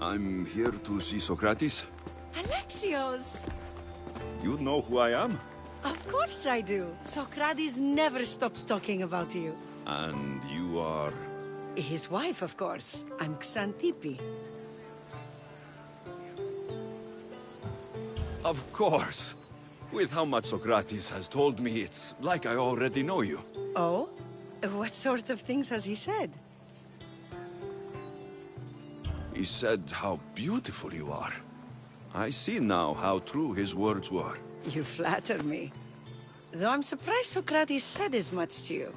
I'm here to see Socrates. Alexios! You know who I am? Of course I do. Socrates never stops talking about you. And you are... His wife, of course. I'm Xantippe. Of course. With how much Socrates has told me, it's like I already know you. Oh? What sort of things has he said? He said how beautiful you are. I see now how true his words were. You flatter me. Though I'm surprised Socrates said as much to you.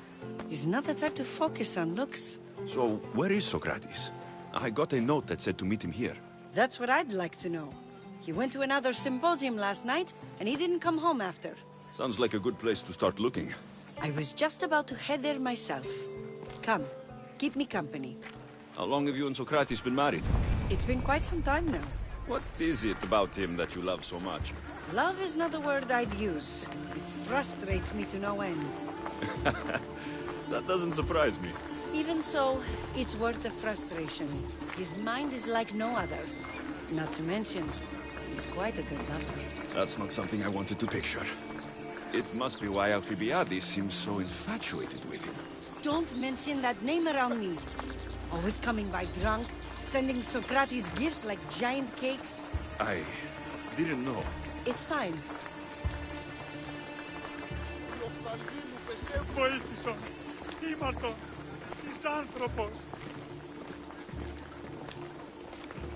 He's not the type to focus on looks. So, where is Socrates? I got a note that said to meet him here. That's what I'd like to know. He went to another symposium last night, and he didn't come home after. Sounds like a good place to start looking. I was just about to head there myself. Come, keep me company. How long have you and Socrates been married? It's been quite some time now. What is it about him that you love so much? Love is not the word I'd use. He frustrates me to no end. That doesn't surprise me. Even so, it's worth the frustration. His mind is like no other. Not to mention, he's quite a good lover. That's not something I wanted to picture. It must be why Alcibiades seems so infatuated with him. Don't mention that name around me. Always coming by drunk, sending Socrates gifts like giant cakes. I didn't know. It's fine.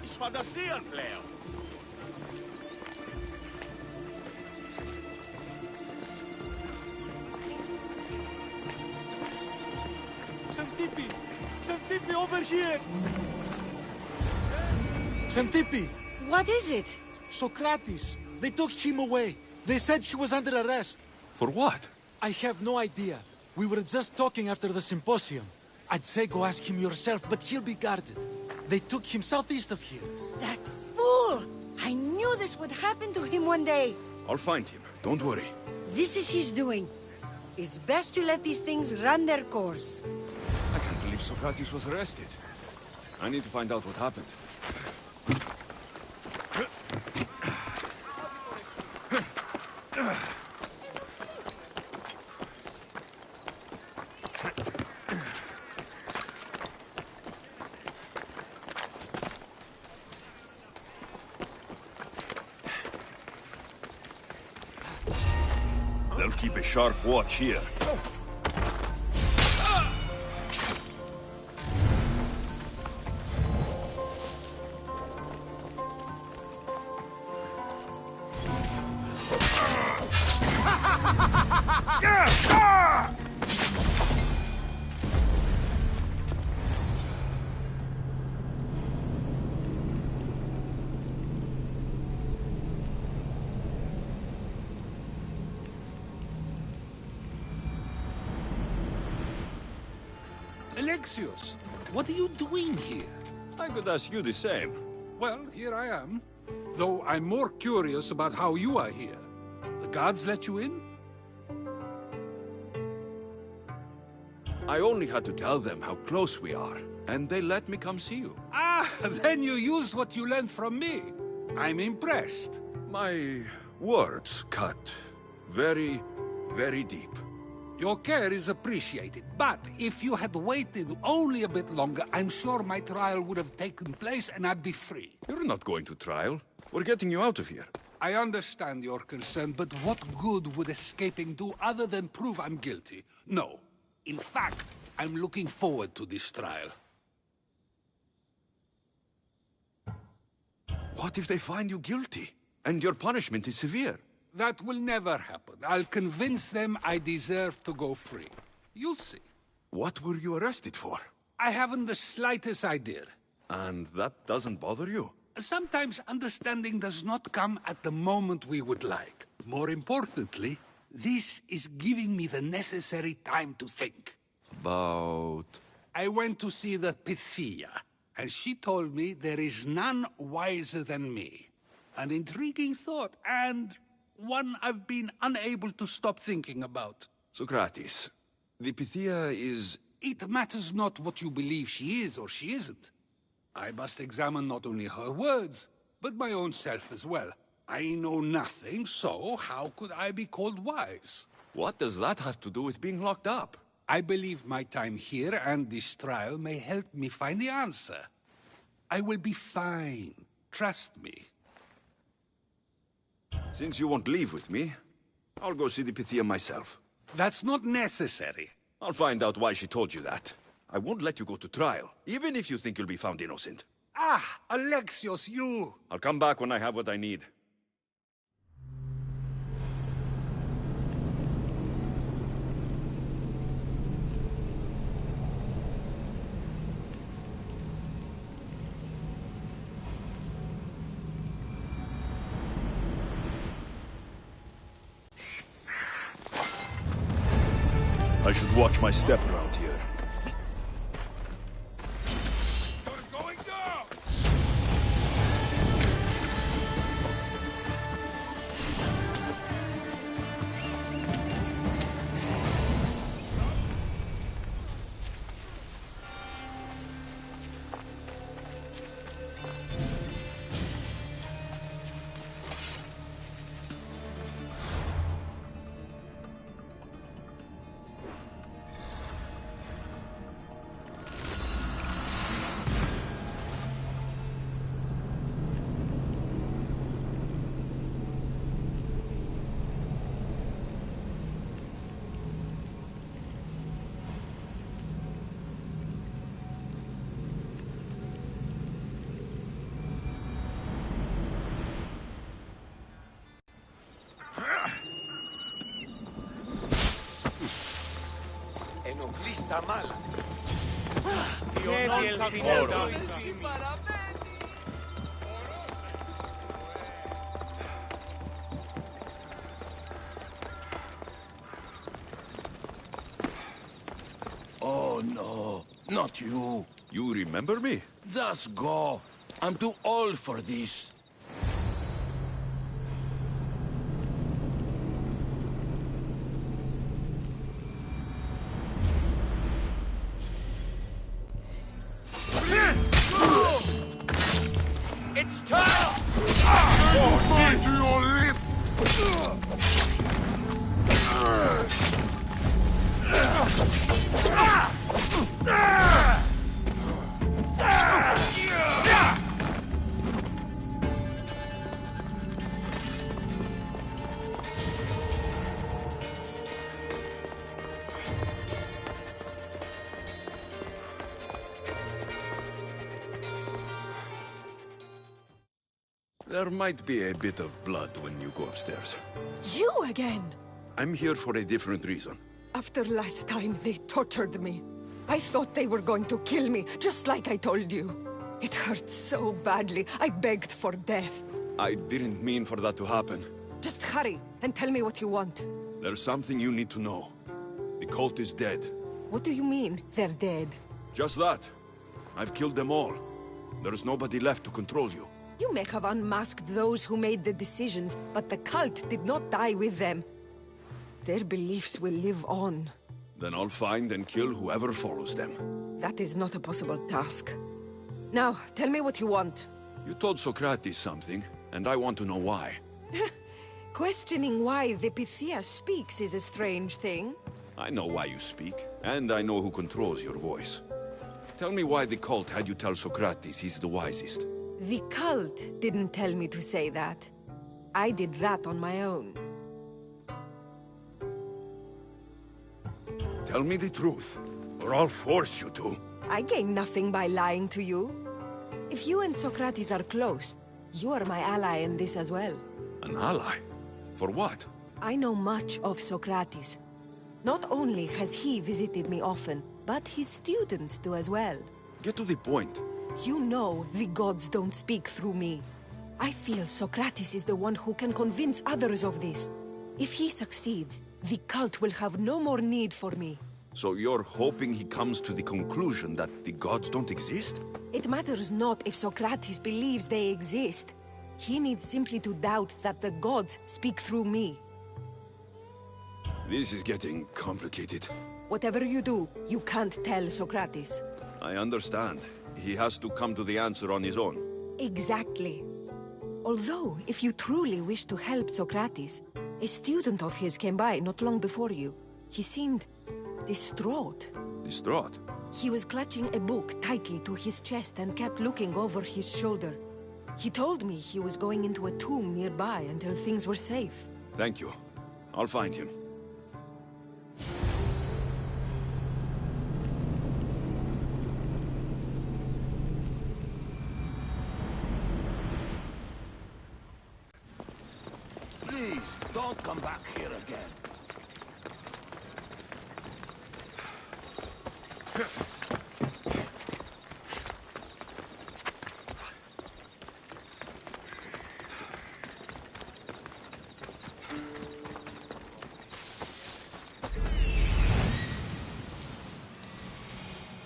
Της φαντασίας πλέον. Xantippe! Xantippe, over here! Xantippe! What is it? Socrates! They took him away. They said he was under arrest. For what? I have no idea. We were just talking after the symposium. I'd say go ask him yourself, but he'll be guarded. They took him southeast of here. That fool! I knew this would happen to him one day. I'll find him. Don't worry. This is his doing. It's best to let these things run their course. I can't believe Socrates was arrested. I need to find out what happened. They'll keep a sharp watch here. Alexios, what are you doing here? I could ask you the same. Well, here I am. Though I'm more curious about how you are here. The guards let you in? I only had to tell them how close we are, and they let me come see you. Ah, then you used what you learned from me. I'm impressed. My words cut very, very deep. Your care is appreciated, but if you had waited only a bit longer, I'm sure my trial would have taken place and I'd be free. You're not going to trial. We're getting you out of here. I understand your concern, but what good would escaping do other than prove I'm guilty? No. In fact, I'm looking forward to this trial. What if they find you guilty, and your punishment is severe? That will never happen. I'll convince them I deserve to go free. You'll see. What were you arrested for? I haven't the slightest idea. And that doesn't bother you? Sometimes understanding does not come at the moment we would like. More importantly, this is giving me the necessary time to think. About... I went to see the Pythia, and she told me there is none wiser than me. An intriguing thought, and one I've been unable to stop thinking about. Socrates, the Pythia is... It matters not what you believe she is or she isn't. I must examine not only her words, but my own self as well. I know nothing, so how could I be called wise? What does that have to do with being locked up? I believe my time here and this trial may help me find the answer. I will be fine. Trust me. Since you won't leave with me, I'll go see the Pythia myself. That's not necessary. I'll find out why she told you that. I won't let you go to trial, even if you think you'll be found innocent. Ah, Alexios, you! I'll come back when I have what I need. I should watch my step around here. You're going down! Enoglista mala. Chiedi il finito. Oh no, not you. You remember me? Just go. I'm too old for this. It's time! To your lips! There might be a bit of blood when you go upstairs. You again? I'm here for a different reason. After last time, they tortured me. I thought they were going to kill me, just like I told you. It hurt so badly, I begged for death. I didn't mean for that to happen. Just hurry, and tell me what you want. There's something you need to know. The cult is dead. What do you mean, they're dead? Just that. I've killed them all. There's nobody left to control you. You may have unmasked those who made the decisions, but the cult did not die with them. Their beliefs will live on. Then I'll find and kill whoever follows them. That is not a possible task. Now, tell me what you want. You told Socrates something, and I want to know why. Questioning why the Pythia speaks is a strange thing. I know why you speak, and I know who controls your voice. Tell me why the cult had you tell Socrates he's the wisest. The cult didn't tell me to say that. I did that on my own. Tell me the truth, or I'll force you to. I gain nothing by lying to you. If you and Socrates are close, you are my ally in this as well. An ally? For what? I know much of Socrates. Not only has he visited me often, but his students do as well. Get to the point. You know the gods don't speak through me. I feel Socrates is the one who can convince others of this. If he succeeds, the cult will have no more need for me. So you're hoping he comes to the conclusion that the gods don't exist? It matters not if Socrates believes they exist. He needs simply to doubt that the gods speak through me. This is getting complicated. Whatever you do, you can't tell Socrates. I understand. he has to come to the answer on his own. Exactly. Although, if you truly wish to help Socrates, a student of his came by not long before you. He seemed distraught. Distraught? He was clutching a book tightly to his chest and kept looking over his shoulder. He told me he was going into a tomb nearby until things were safe. Thank you. I'll find him. Please, don't come back here again.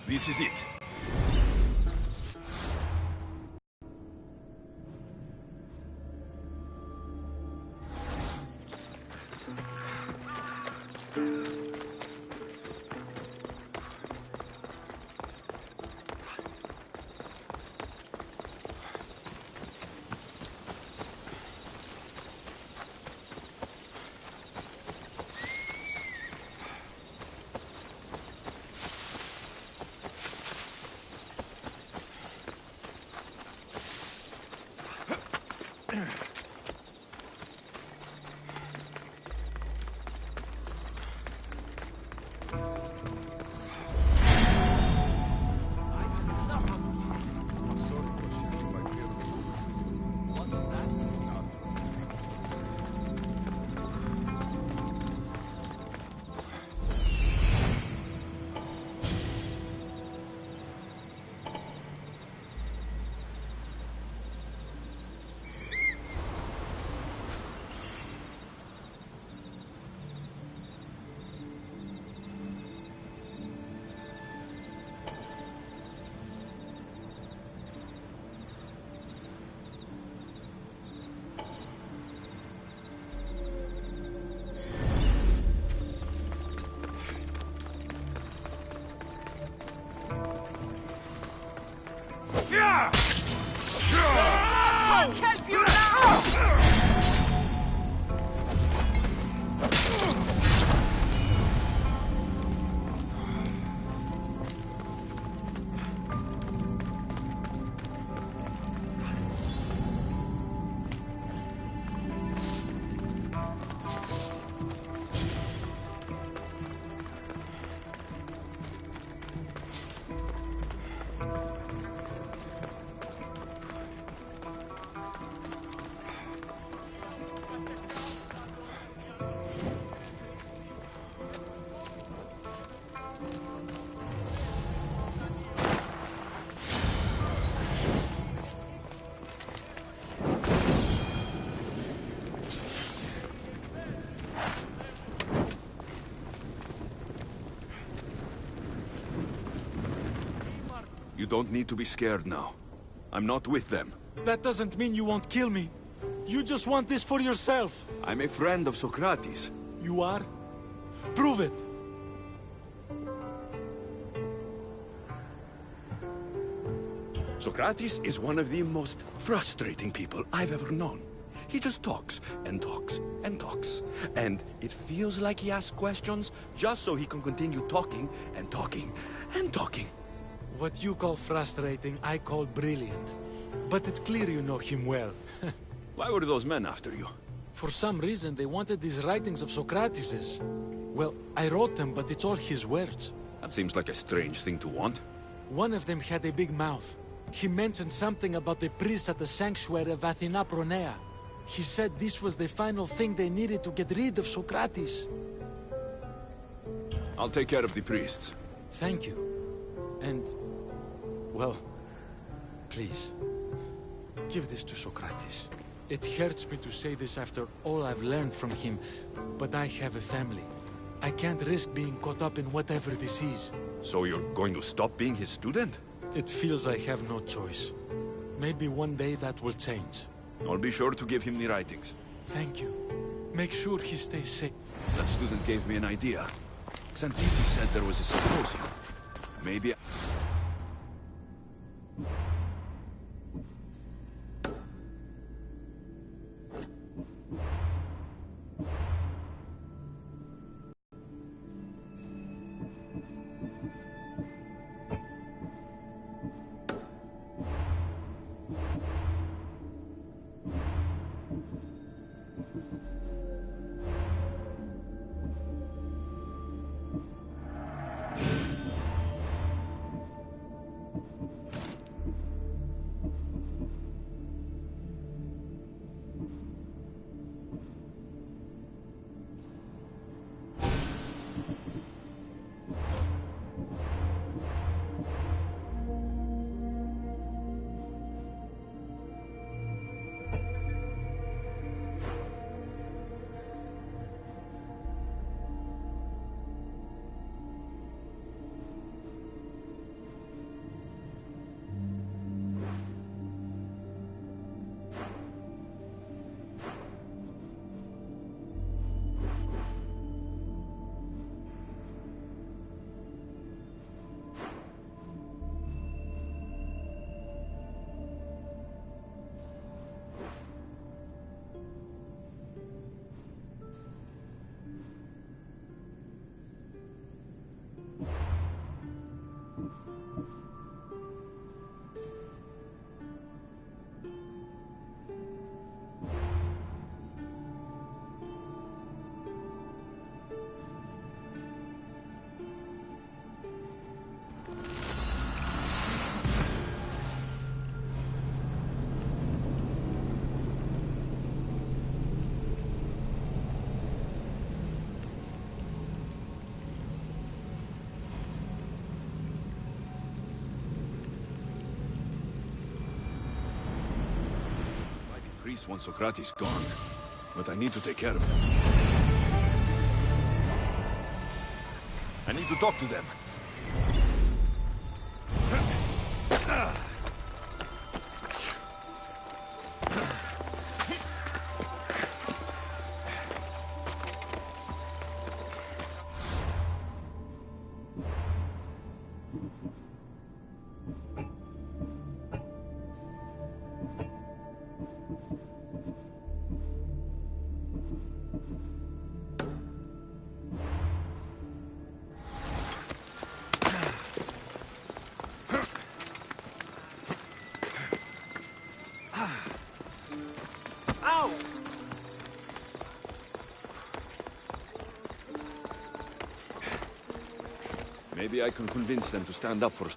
This is it. Can't help you now! You don't need to be scared now. I'm not with them. That doesn't mean you won't kill me. You just want this for yourself. I'm a friend of Socrates. You are? Prove it. Socrates is one of the most frustrating people I've ever known. He just talks and talks and talks. And it feels like he asks questions just so he can continue talking and talking and talking. What you call frustrating, I call brilliant. But it's clear you know him well. Why were those men after you? For some reason, they wanted these writings of Socrates's. Well, I wrote them, but it's all his words. That seems like a strange thing to want. One of them had a big mouth. He mentioned something about the priest at the sanctuary of Athena Pronea. He said this was the final thing they needed to get rid of Socrates. I'll take care of the priests. Thank you. And, well, please, give this to Socrates. It hurts me to say this after all I've learned from him, but I have a family. I can't risk being caught up in whatever this is. So you're going to stop being his student? It feels I have no choice. Maybe one day that will change. I'll be sure to give him the writings. Thank you. Make sure he stays safe. That student gave me an idea. Xantippe said there was a symposium. Maybe... priest wants Socrates gone, but I need to take care of them. I need to talk to them. Maybe I can convince them to stand up for...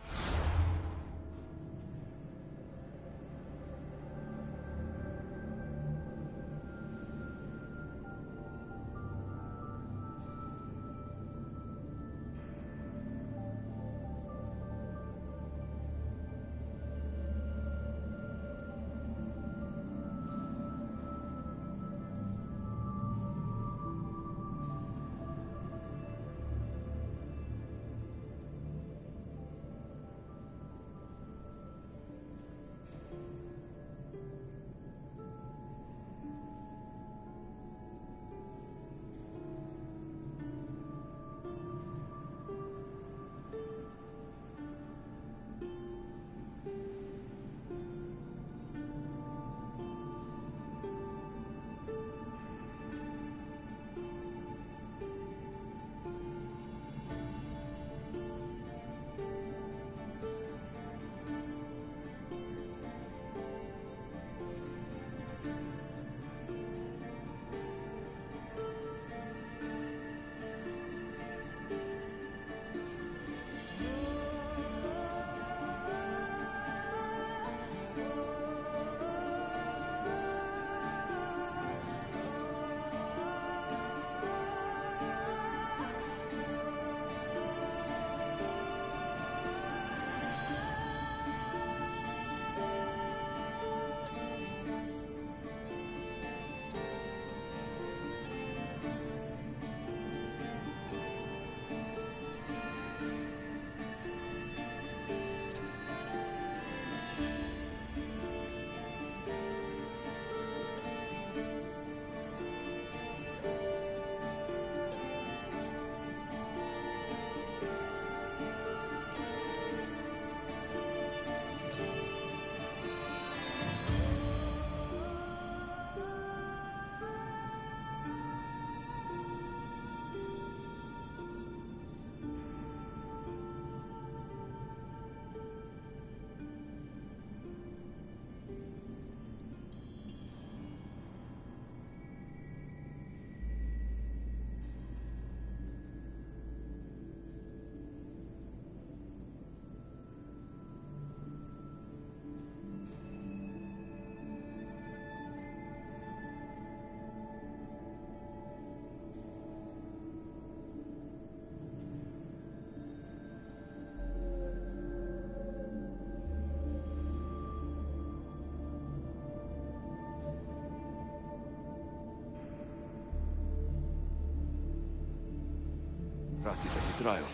Socrates at the trial.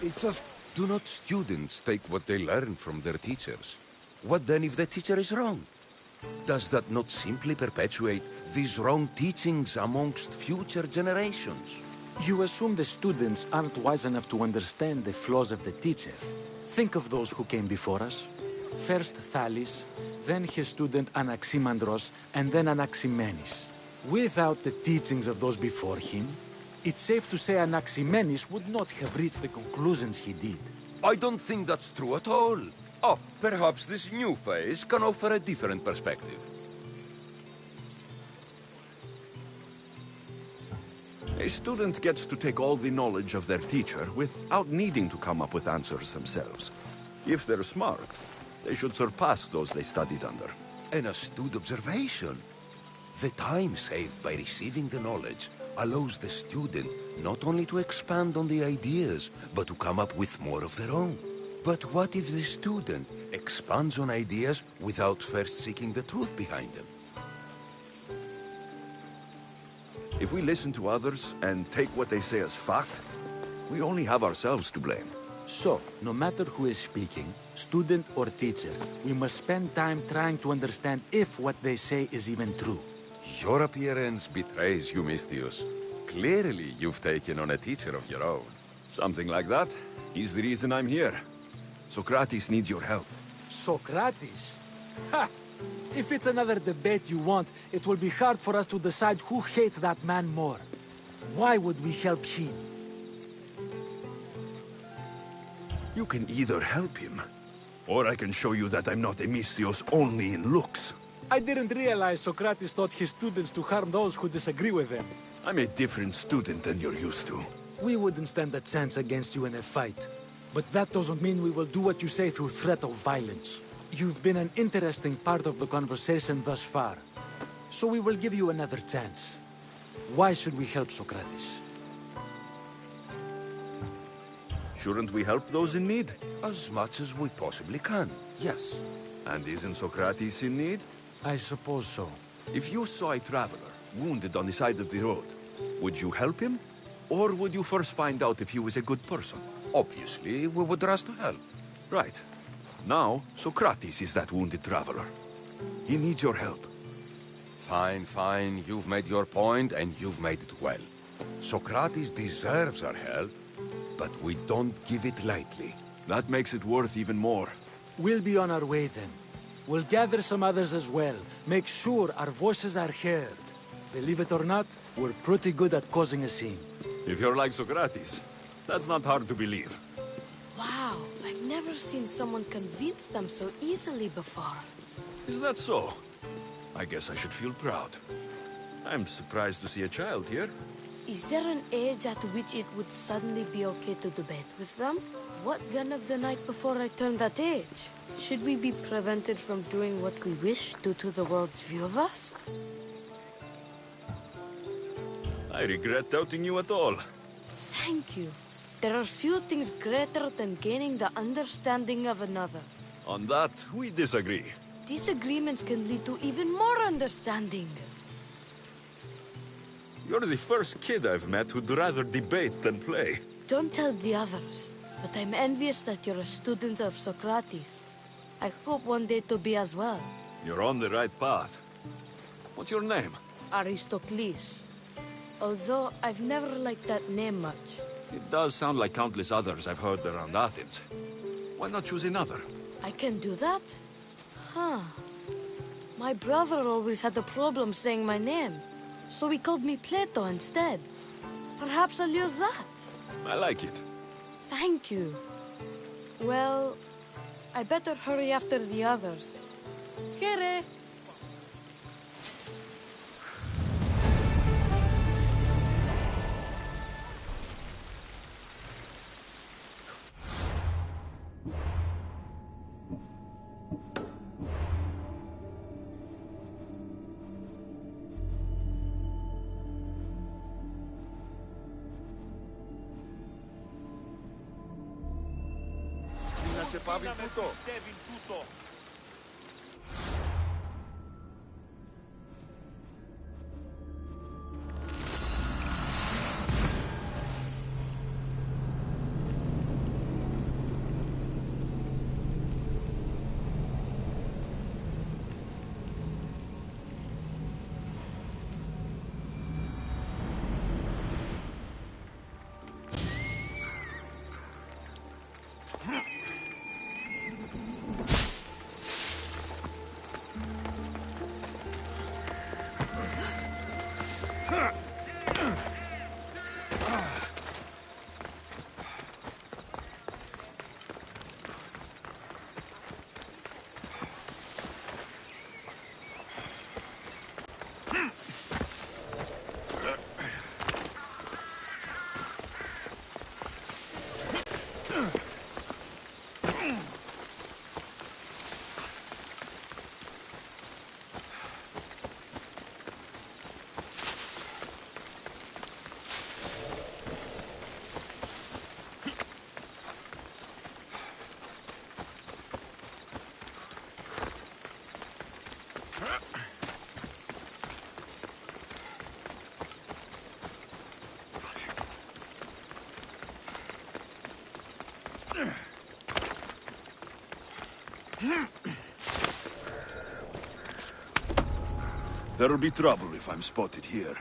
It's just... Do not students take what they learn from their teachers? What then if the teacher is wrong? Does that not simply perpetuate these wrong teachings amongst future generations? You assume the students aren't wise enough to understand the flaws of the teacher. Think of those who came before us. First Thales, then his student Anaximandros, and then Anaximenes. Without the teachings of those before him, it's safe to say Anaximenes would not have reached the conclusions he did. I don't think that's true at all. Oh, perhaps this new phase can offer a different perspective. A student gets to take all the knowledge of their teacher without needing to come up with answers themselves. If they're smart, they should surpass those they studied under. An astute observation. The time saved by receiving the knowledge allows the student not only to expand on the ideas, but to come up with more of their own. But what if the student expands on ideas without first seeking the truth behind them? If we listen to others and take what they say as fact, we only have ourselves to blame. So, no matter who is speaking, student or teacher, we must spend time trying to understand if what they say is even true. Your appearance betrays you, Mystius. Clearly, you've taken on a teacher of your own. Something like that. He's the reason I'm here. Socrates needs your help. Socrates? Ha! If it's another debate you want, it will be hard for us to decide who hates that man more. Why would we help him? You can either help him, or I can show you that I'm not a Mystios only in looks. I didn't realize Socrates taught his students to harm those who disagree with them. I'm a different student than you're used to. We wouldn't stand a chance against you in a fight. But that doesn't mean we will do what you say through threat of violence. You've been an interesting part of the conversation thus far. So we will give you another chance. Why should we help Socrates? Shouldn't we help those in need? As much as we possibly can, yes. And isn't Socrates in need? I suppose so. If you saw a traveler wounded on the side of the road, would you help him? Or would you first find out if he was a good person? Obviously, we would rush to help. Right. Now, Socrates is that wounded traveler. He needs your help. Fine, fine. You've made your point, and you've made it well. Socrates deserves our help, but we don't give it lightly. That makes it worth even more. We'll be on our way then. We'll gather some others as well. Make sure our voices are heard. Believe it or not, we're pretty good at causing a scene. If you're like Socrates, that's not hard to believe. Wow, I've never seen someone convince them so easily before. Is that so? I guess I should feel proud. I'm surprised to see a child here. Is there an age at which it would suddenly be okay to debate with them? What then of the night before I turned that age? Should we be prevented from doing what we wish due to the world's view of us? I regret doubting you at all. Thank you. There are few things greater than gaining the understanding of another. On that, we disagree. Disagreements can lead to even more understanding. You're the first kid I've met who'd rather debate than play. Don't tell the others, but I'm envious that you're a student of Socrates. I hope one day to be as well. You're on the right path. What's your name? Aristocles. Although I've never liked that name much. It does sound like countless others I've heard around Athens. Why not choose another? I can do that? Huh. My brother always had a problem saying my name, so he called me Plato instead. Perhaps I'll use that. I like it. Thank you. Well, I better hurry after the others. Here. σε πάβει τούτο. There'll be trouble if I'm spotted here.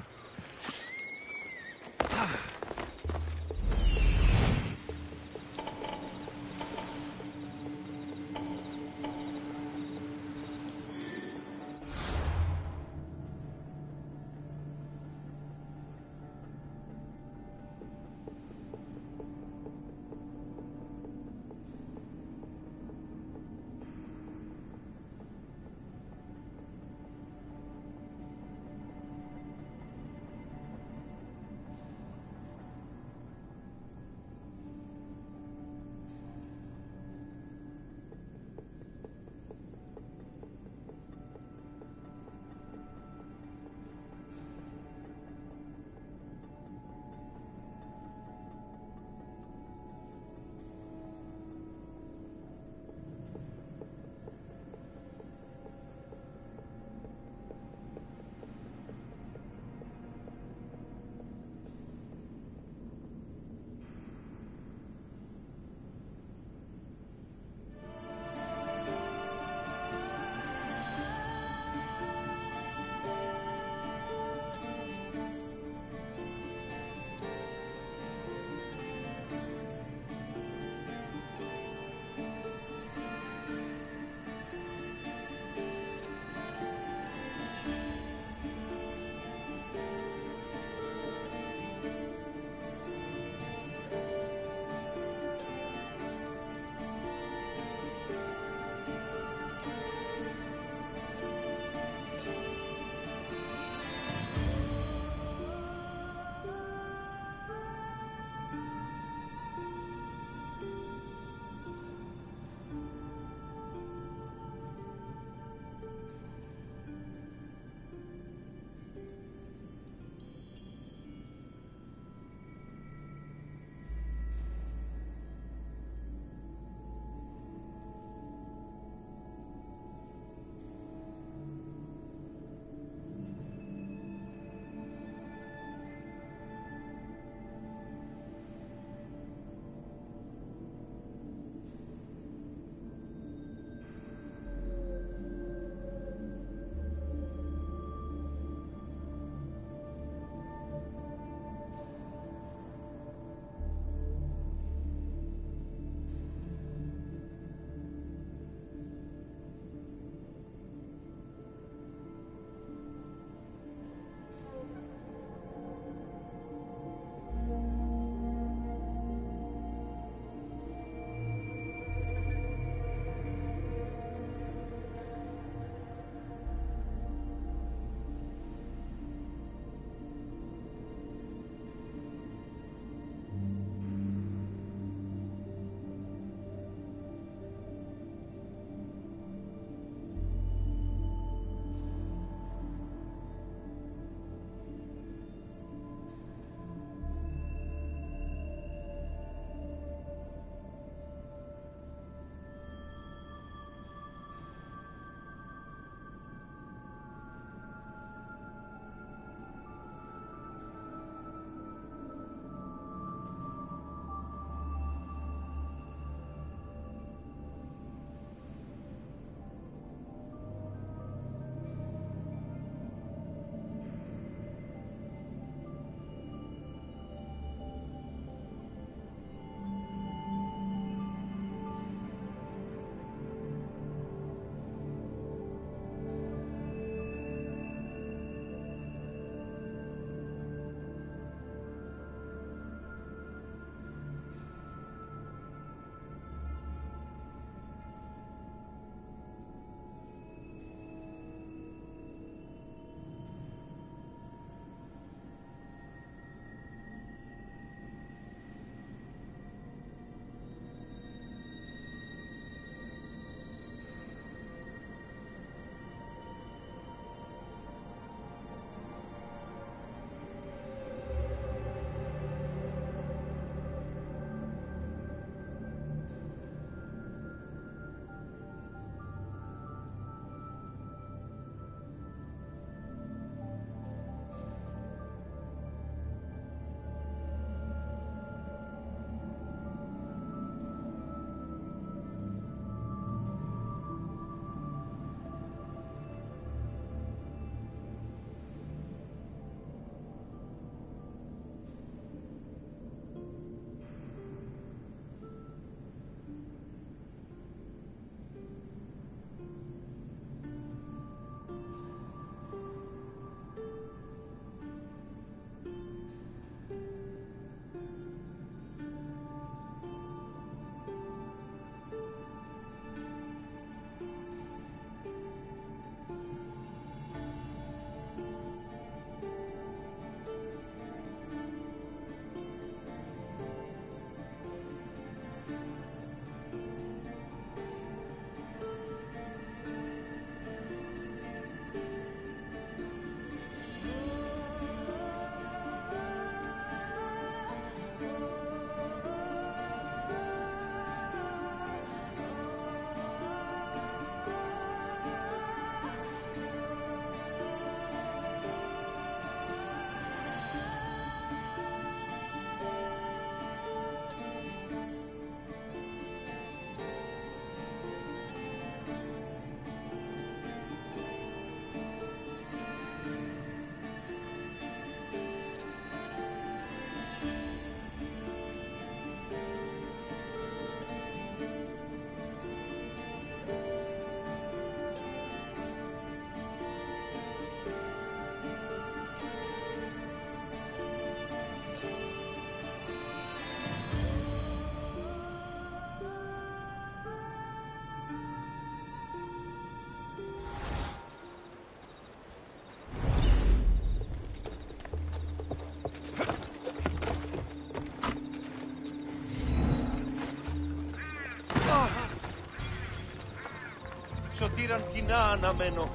πήραν κοινά αναμένω.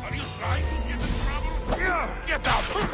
Are you trying to get in trouble? Get out!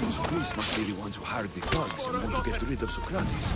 Those priests must be the ones who hired the thugs and want to get rid of Socrates.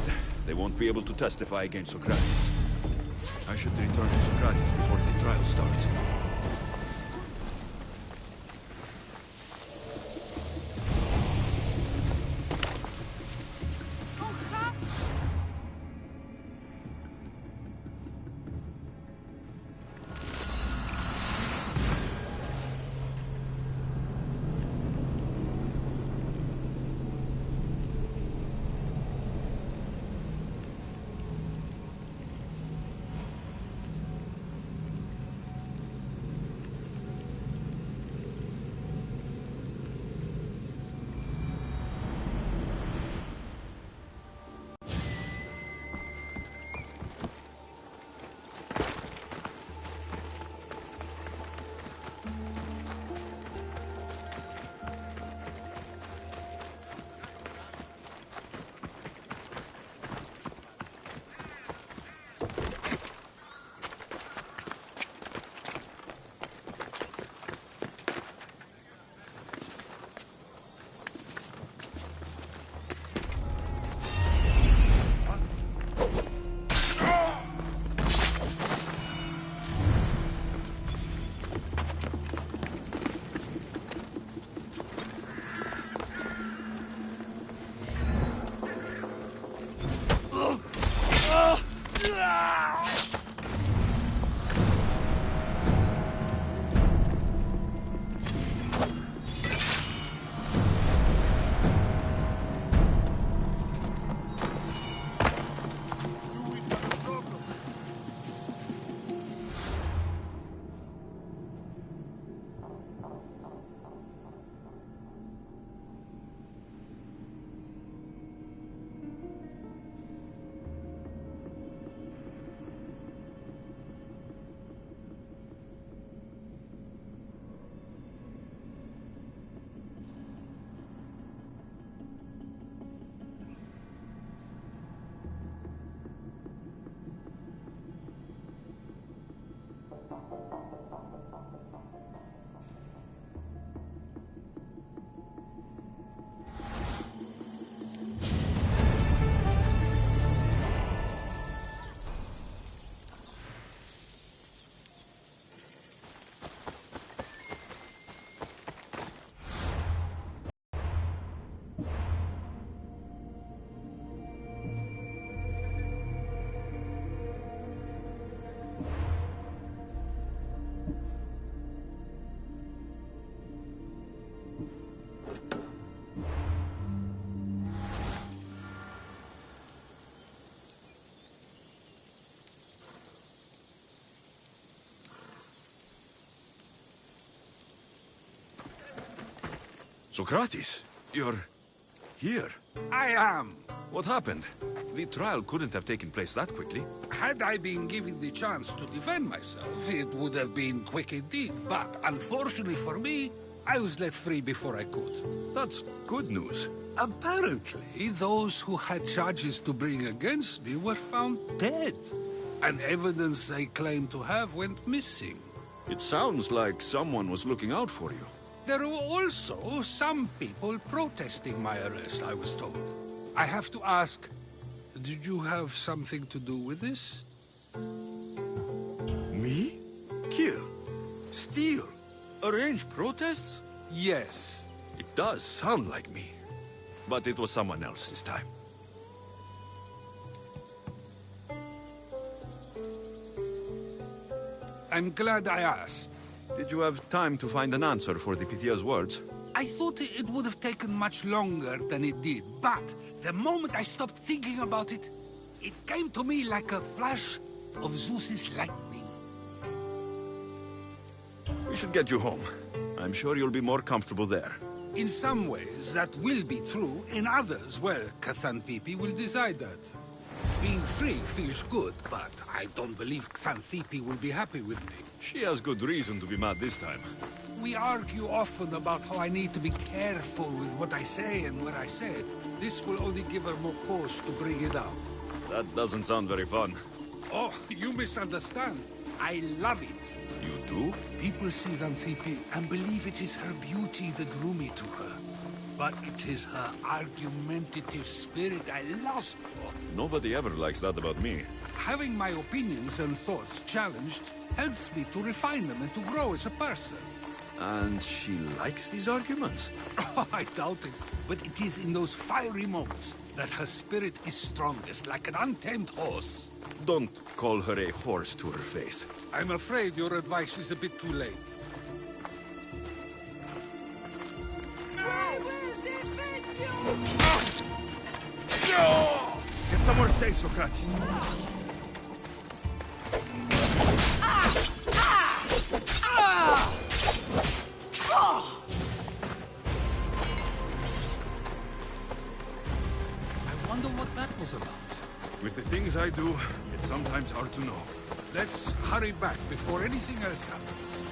dead, they won't be able to testify against Socrates. I should return to Socrates before the trial starts. Socrates, you're here. I am. What happened? The trial couldn't have taken place that quickly. Had I been given the chance to defend myself, it would have been quick indeed. But unfortunately for me, I was let free before I could. That's good news. Apparently, those who had charges to bring against me were found dead. And evidence they claimed to have went missing. It sounds like someone was looking out for you. There were also some people protesting my arrest, I was told. I have to ask, did you have something to do with this? Me? Kill? Steal? Arrange protests? Yes. It does sound like me. But it was someone else this time. I'm glad I asked. Did you have time to find an answer for the Pythia's words? I thought it would have taken much longer than it did, but the moment I stopped thinking about it, it came to me like a flash of Zeus's lightning. We should get you home. I'm sure you'll be more comfortable there. In some ways, that will be true. In others, well, Xanthippe will decide that. Being free feels good, but I don't believe Xanthippe will be happy with me. She has good reason to be mad this time. We argue often about how I need to be careful with what I say and where I say it. This will only give her more cause to bring it up. That doesn't sound very fun. Oh, you misunderstand. I love it. You do? People see Xanthippe and believe it is her beauty that drew me to her. But it is her argumentative spirit I lust for. Nobody ever likes that about me. Having my opinions and thoughts challenged helps me to refine them and to grow as a person. And she likes these arguments? Oh, I doubt it. But it is in those fiery moments that her spirit is strongest, like an untamed horse. Don't call her a horse to her face. I'm afraid your advice is a bit too late. Get somewhere safe, Socrates. I wonder what that was about. With the things I do, it's sometimes hard to know. Let's hurry back before anything else happens.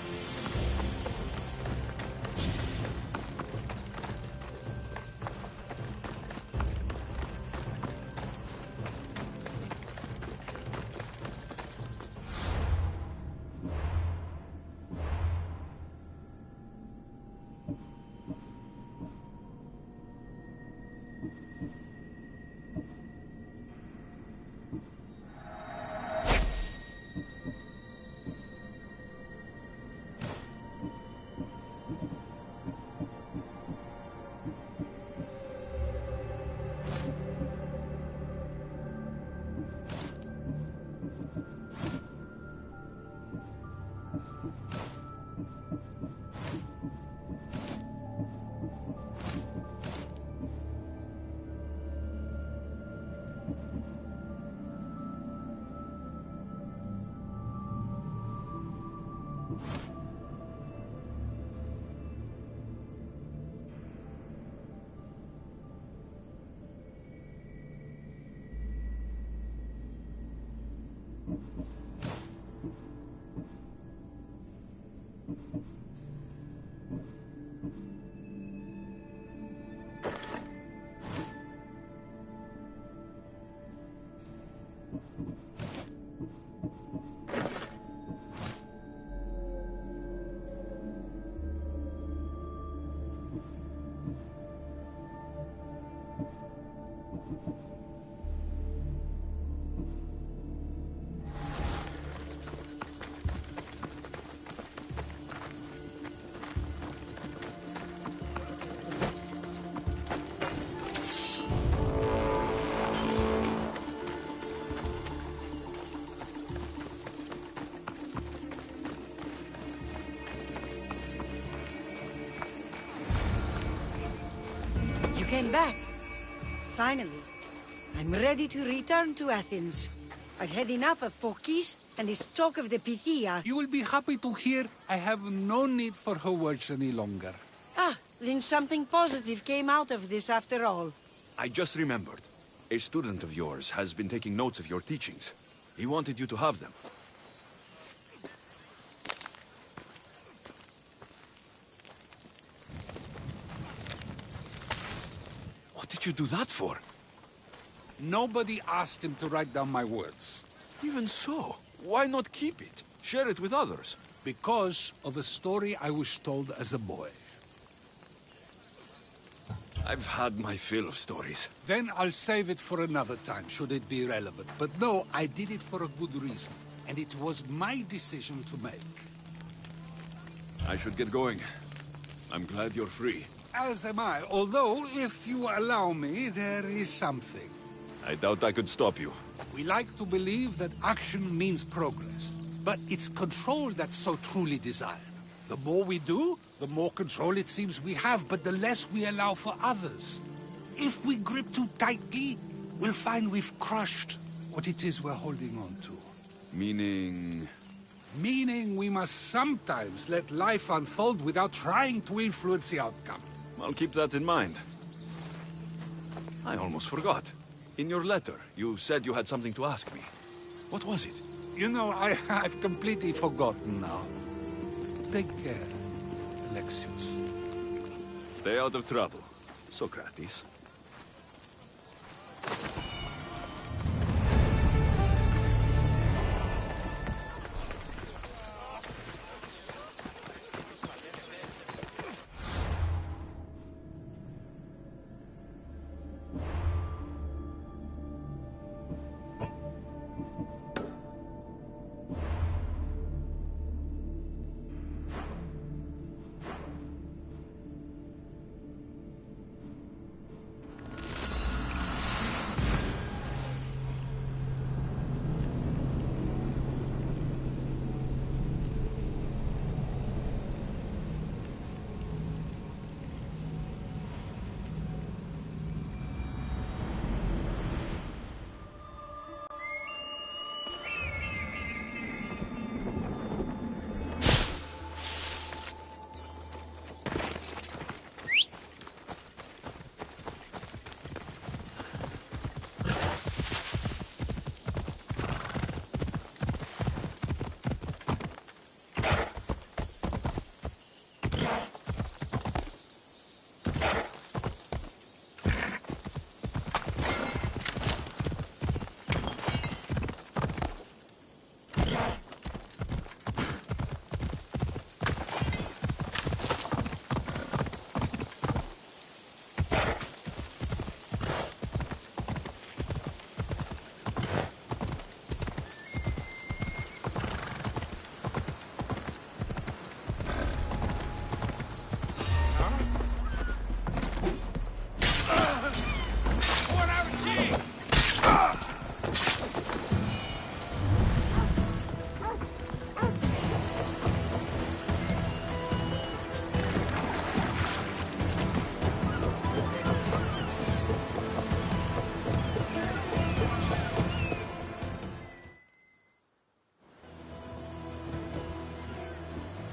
You came back. Finally. I'm ready to return to Athens. I've had enough of Phokis and this talk of the Pythia. You will be happy to hear I have no need for her words any longer. Ah, then something positive came out of this after all. I just remembered. A student of yours has been taking notes of your teachings. He wanted you to have them. What did you do that for? Nobody asked him to write down my words. Even so, why not keep it? Share it with others. Because of a story I was told as a boy. I've had my fill of stories. Then I'll save it for another time, should it be relevant. But no, I did it for a good reason. And it was my decision to make. I should get going. I'm glad you're free. As am I, although, if you allow me, there is something. I doubt I could stop you. We like to believe that action means progress. But it's control that's so truly desired. The more we do, the more control it seems we have, but the less we allow for others. If we grip too tightly, we'll find we've crushed what it is we're holding on to. Meaning... Meaning we must sometimes let life unfold without trying to influence the outcome. I'll keep that in mind. I almost forgot. In your letter, you said you had something to ask me. What was it? You know, I've completely forgotten now. Take care, Alexios. Stay out of trouble, Socrates.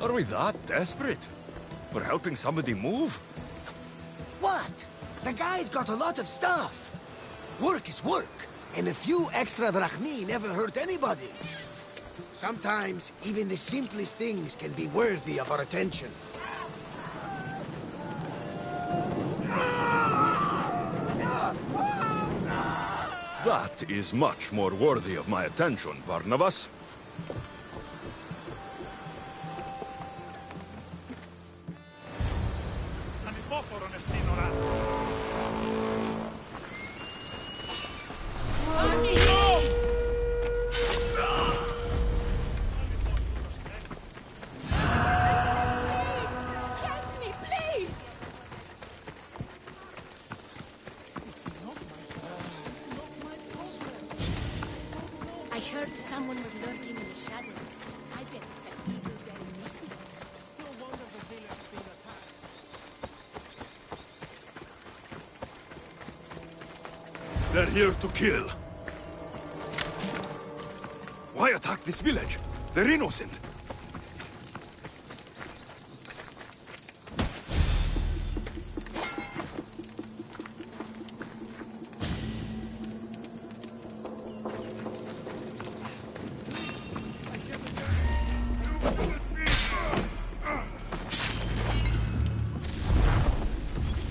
Are we that desperate? We're helping somebody move? What? The guy's got a lot of stuff. Work is work, and a few extra drachmi never hurt anybody. Sometimes, even the simplest things can be worthy of our attention. That is much more worthy of my attention, Barnabas. I heard someone was lurking in the shadows. I bet it's that evil-bearing mistiness. No wonder the village being attacked. They're here to kill. Why attack this village? They're innocent.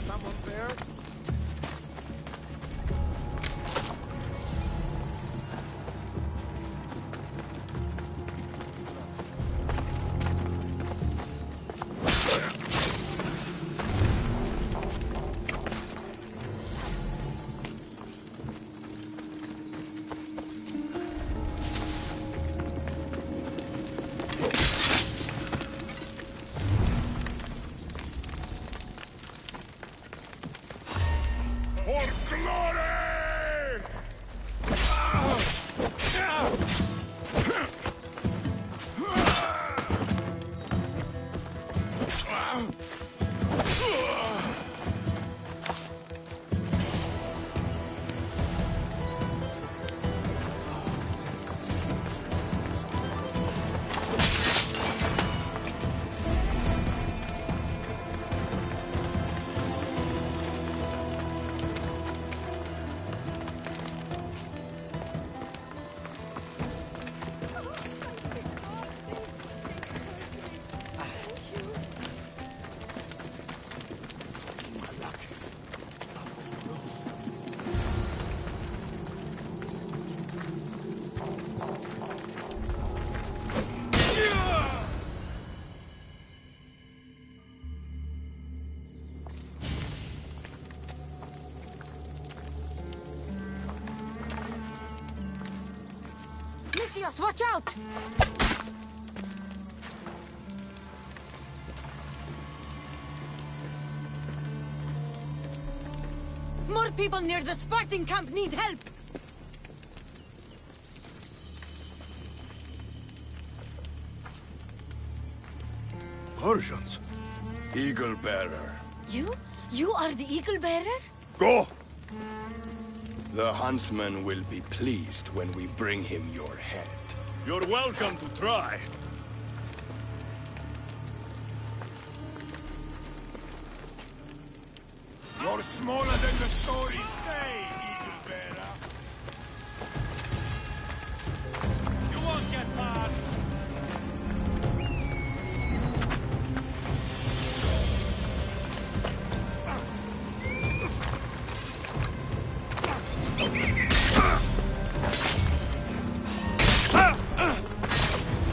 Someone there? For glory! Lithios, watch out! More people near the Spartan camp need help! Persians. Eagle bearer. You? You are the eagle bearer? Go! The huntsman will be pleased when we bring him your head. You're welcome to try. You're smaller than the stories say, Eagle Bearer. You won't get far.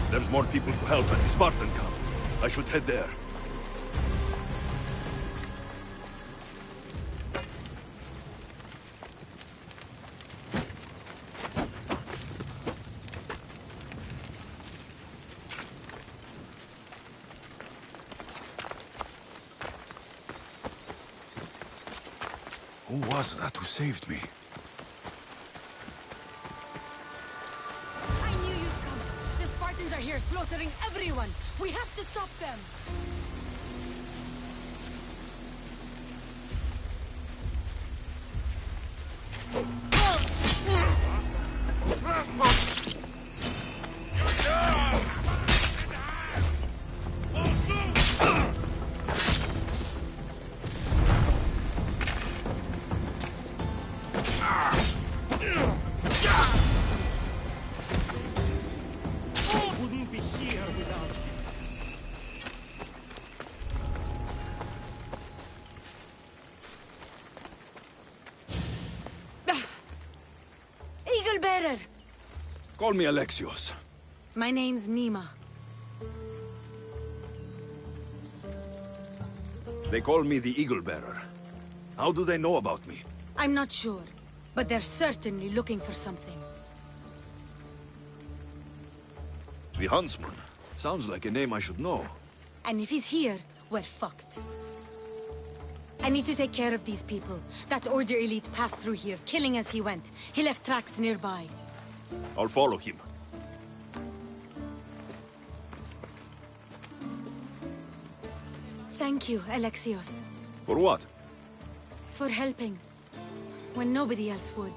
There's more people to help at the Spartan camp. I should head there. Who was that who saved me? I knew you'd come. The Spartans are here slaughtering everyone. We have to stop them. Call me Alexios. My name's Nima. They call me the Eagle Bearer. How do they know about me? I'm not sure, but they're certainly looking for something. The Huntsman. Sounds like a name I should know. And if he's here, we're fucked. I need to take care of these people. That Order elite passed through here, killing as he went. He left tracks nearby. I'll follow him. Thank you, Alexios. For what? For helping. When nobody else would.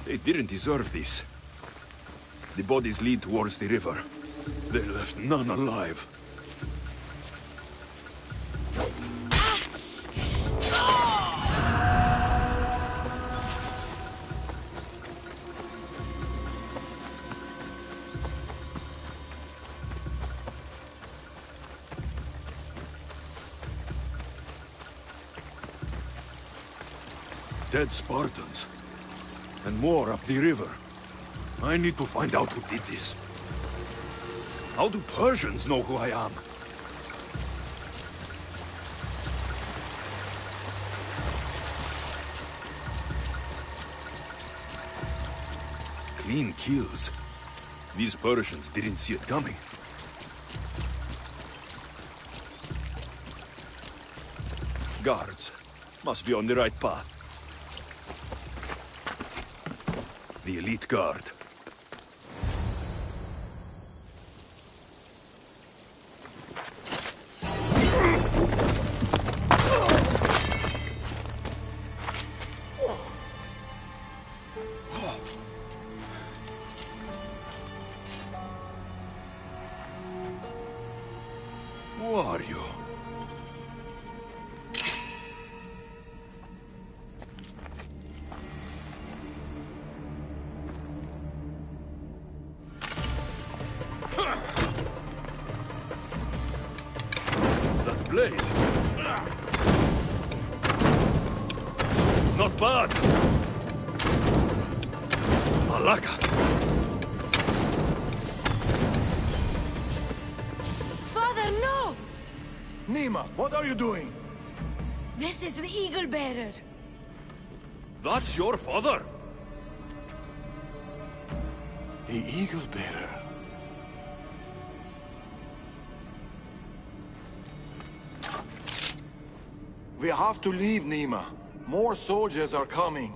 They didn't deserve this. The bodies lead towards the river. They left none alive. Dead Spartans. And more up the river. I need to find out who did this. How do Persians know who I am? Clean kills. These Persians didn't see it coming. Guards. Must be on the right path. The elite guard. Who are you? That blade. Not bad. Malaka. Father, no! Nima, what are you doing? This is the Eagle Bearer. That's your father? The Eagle Bearer. We have to leave, Nima. More soldiers are coming.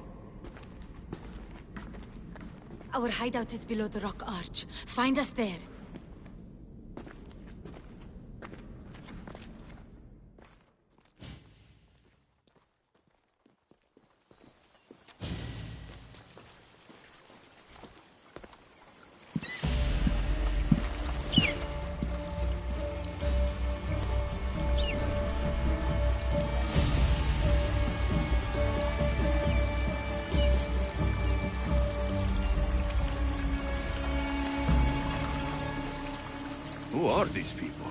Our hideout is below the rock arch. Find us there. Who are these people?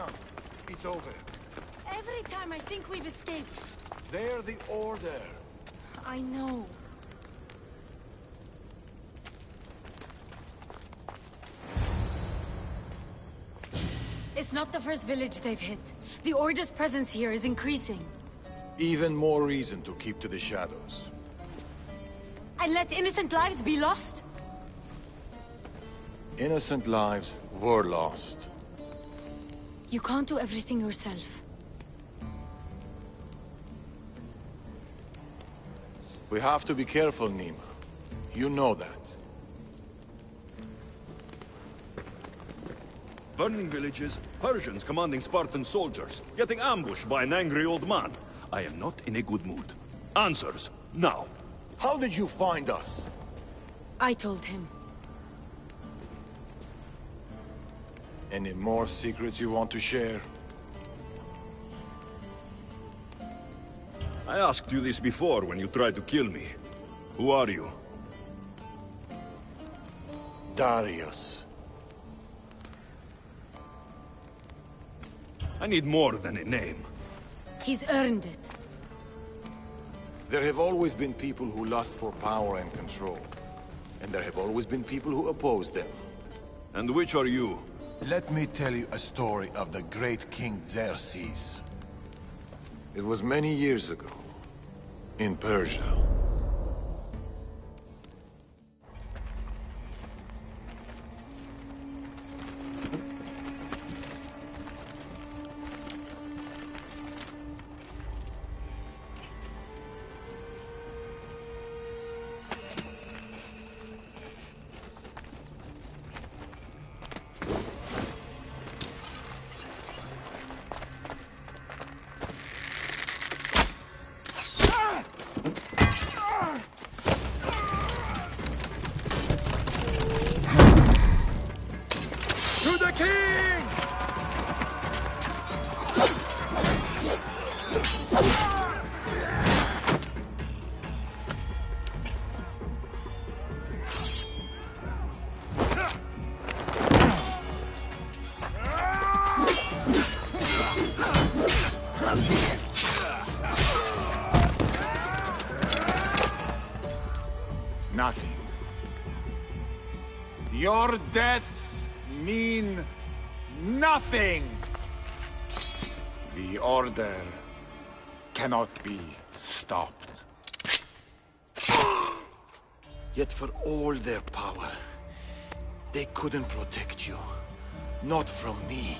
Nina, it's over. Every time I think we've escaped. They're the Order. I know. It's not the first village they've hit. The Order's presence here is increasing. Even more reason to keep to the shadows. And let innocent lives be lost? Innocent lives were lost. You can't do everything yourself. We have to be careful, Nima. You know that. Burning villages, Persians commanding Spartan soldiers, getting ambushed by an angry old man. I am not in a good mood. Answers, now. How did you find us? I told him. Any more secrets you want to share? I asked you this before when you tried to kill me. Who are you? Darius. I need more than a name. He's earned it. There have always been people who lust for power and control. And there have always been people who oppose them. And which are you? Let me tell you a story of the great King Xerxes. It was many years ago, in Persia. To the king! Nothing. Your deaths mean nothing. The Order cannot be stopped. Yet for all their power, they couldn't protect you. Not from me.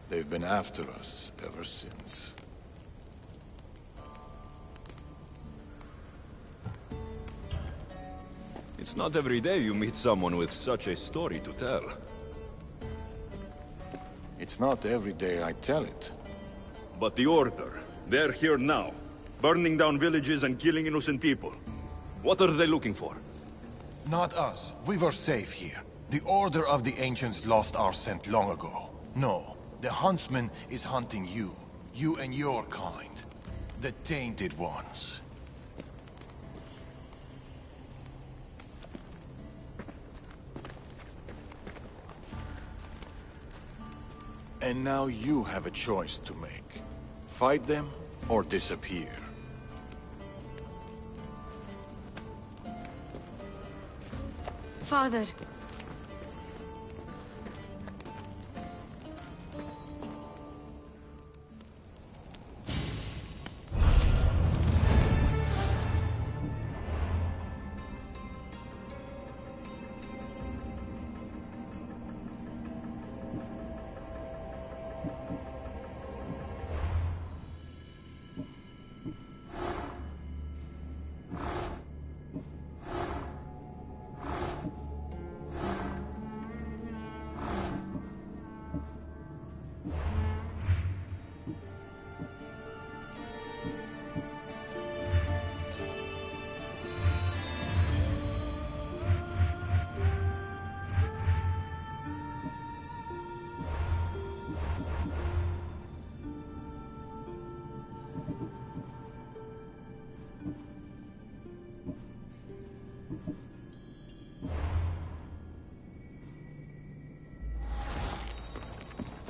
They've been after us ever since. It's not every day you meet someone with such a story to tell. It's not every day I tell it. But the Order, they're here now, burning down villages and killing innocent people. What are they looking for? Not us. We were safe here. The Order of the Ancients lost our scent long ago. No, the Huntsman is hunting you. You and your kind. The Tainted Ones. And now you have a choice to make. Fight them or disappear. Father.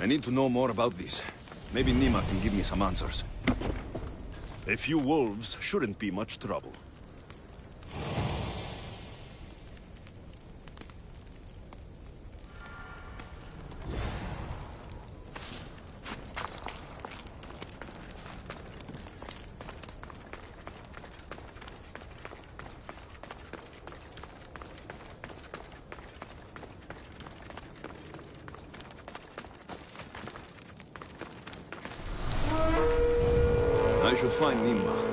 I need to know more about this. Maybe Nima can give me some answers. A few wolves shouldn't be much trouble. I should find Nima.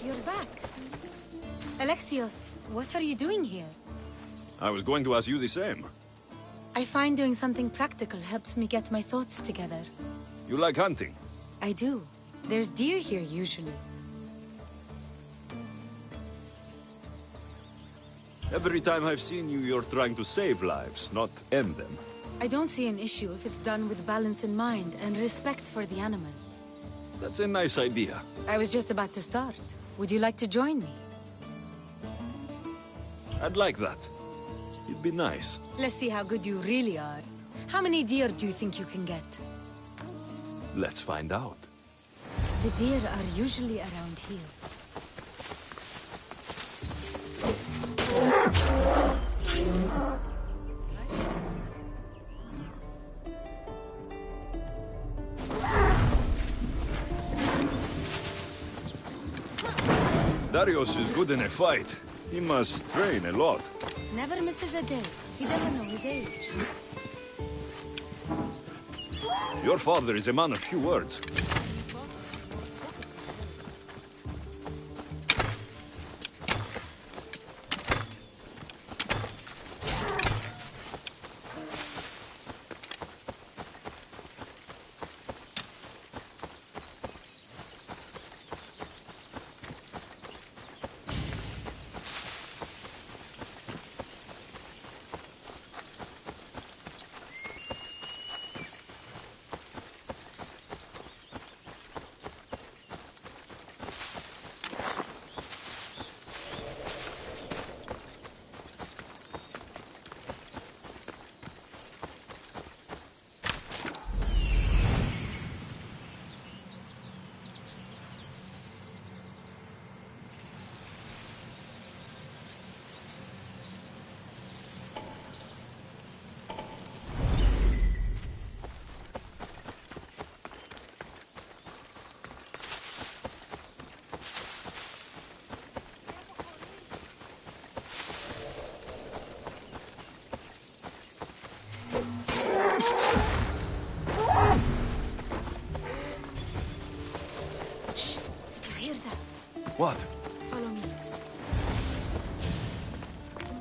You're back. Alexios, what are you doing here? I was going to ask you the same. I find doing something practical helps me get my thoughts together. You like hunting? I do. There's deer here usually. Every time I've seen you, you're trying to save lives, not end them. I don't see an issue if it's done with balance in mind and respect for the animal. That's a nice idea. I was just about to start. Would you like to join me? I'd like that. It'd be nice. Let's see how good you really are. How many deer do you think you can get? Let's find out. The deer are usually around here. Darius is good in a fight. He must train a lot. Never misses a day. He doesn't know his age. Your father is a man of few words. What? Follow me next.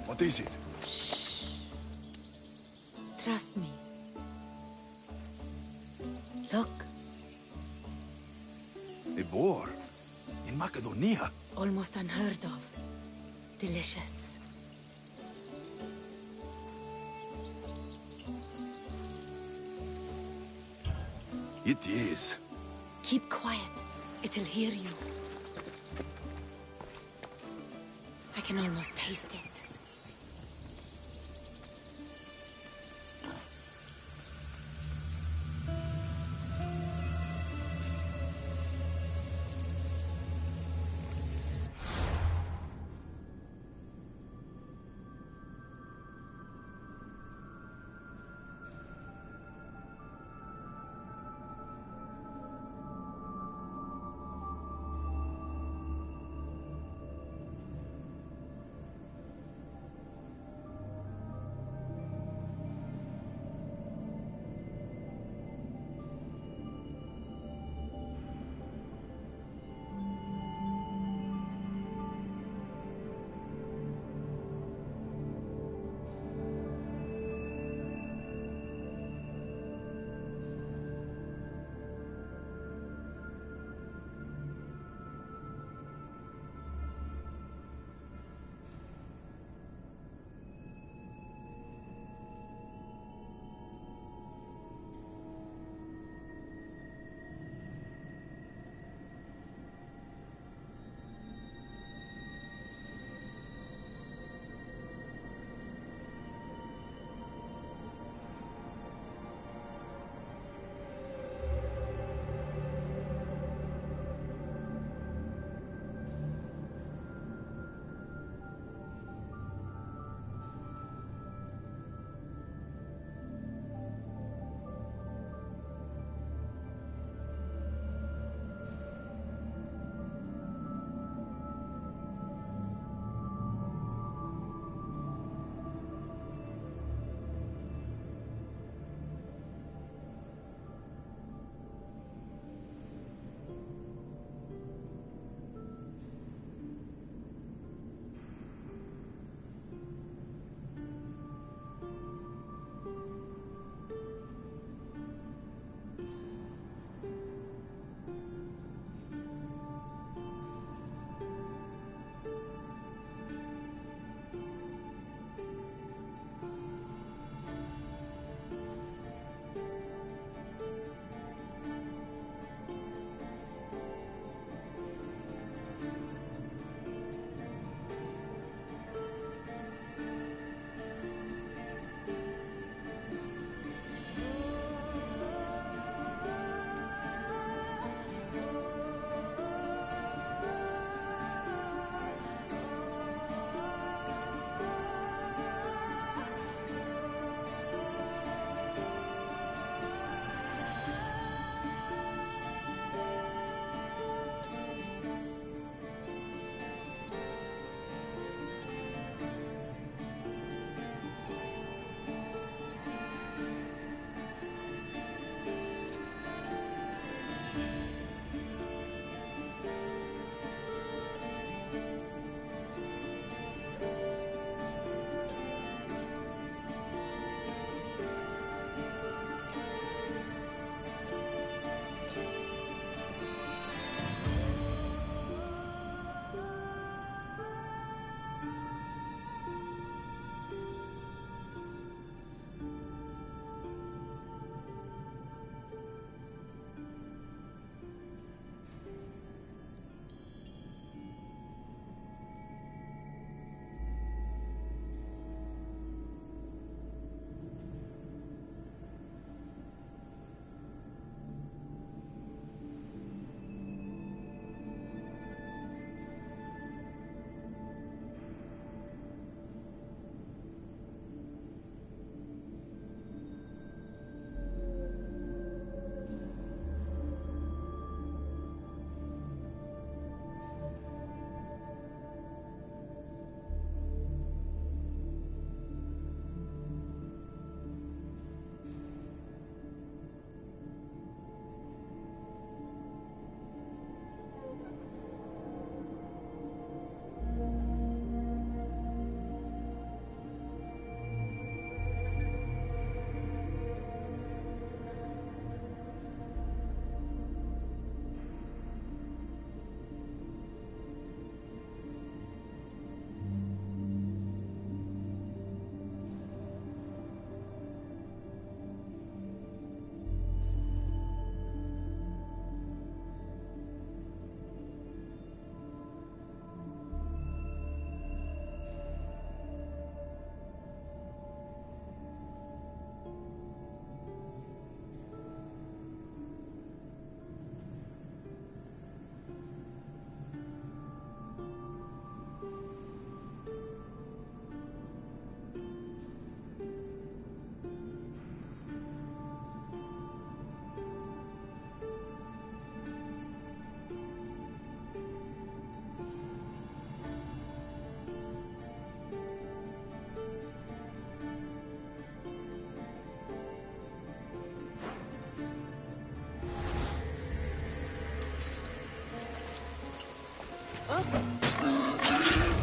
What is it? Shh. Trust me. Look. A boar? In Macedonia? Almost unheard of. Delicious. It is. Keep quiet. It'll hear you. I can almost taste it.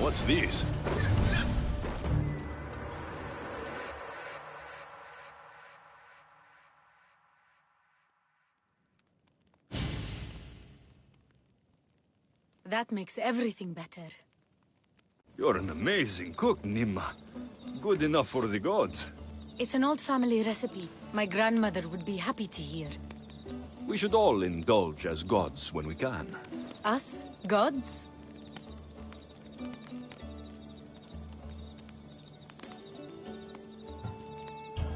What's this? That makes everything better. You're an amazing cook, Nimma. Good enough for the gods. It's an old family recipe. My grandmother would be happy to hear. We should all indulge as gods when we can. Us? Gods?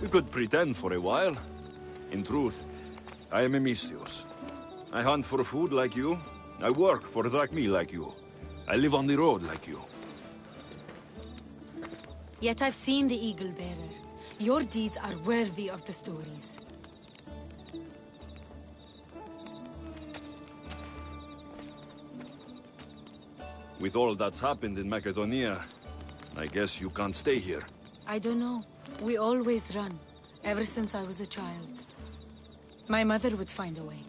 We could pretend for a while. In truth, I am a Misthios. I hunt for food like you. I work for Drachmi like you. I live on the road like you. Yet I've seen the Eagle Bearer. Your deeds are worthy of the stories. With all that's happened in Macedonia, I guess you can't stay here. I don't know. We always run, ever since I was a child. My mother would find a way.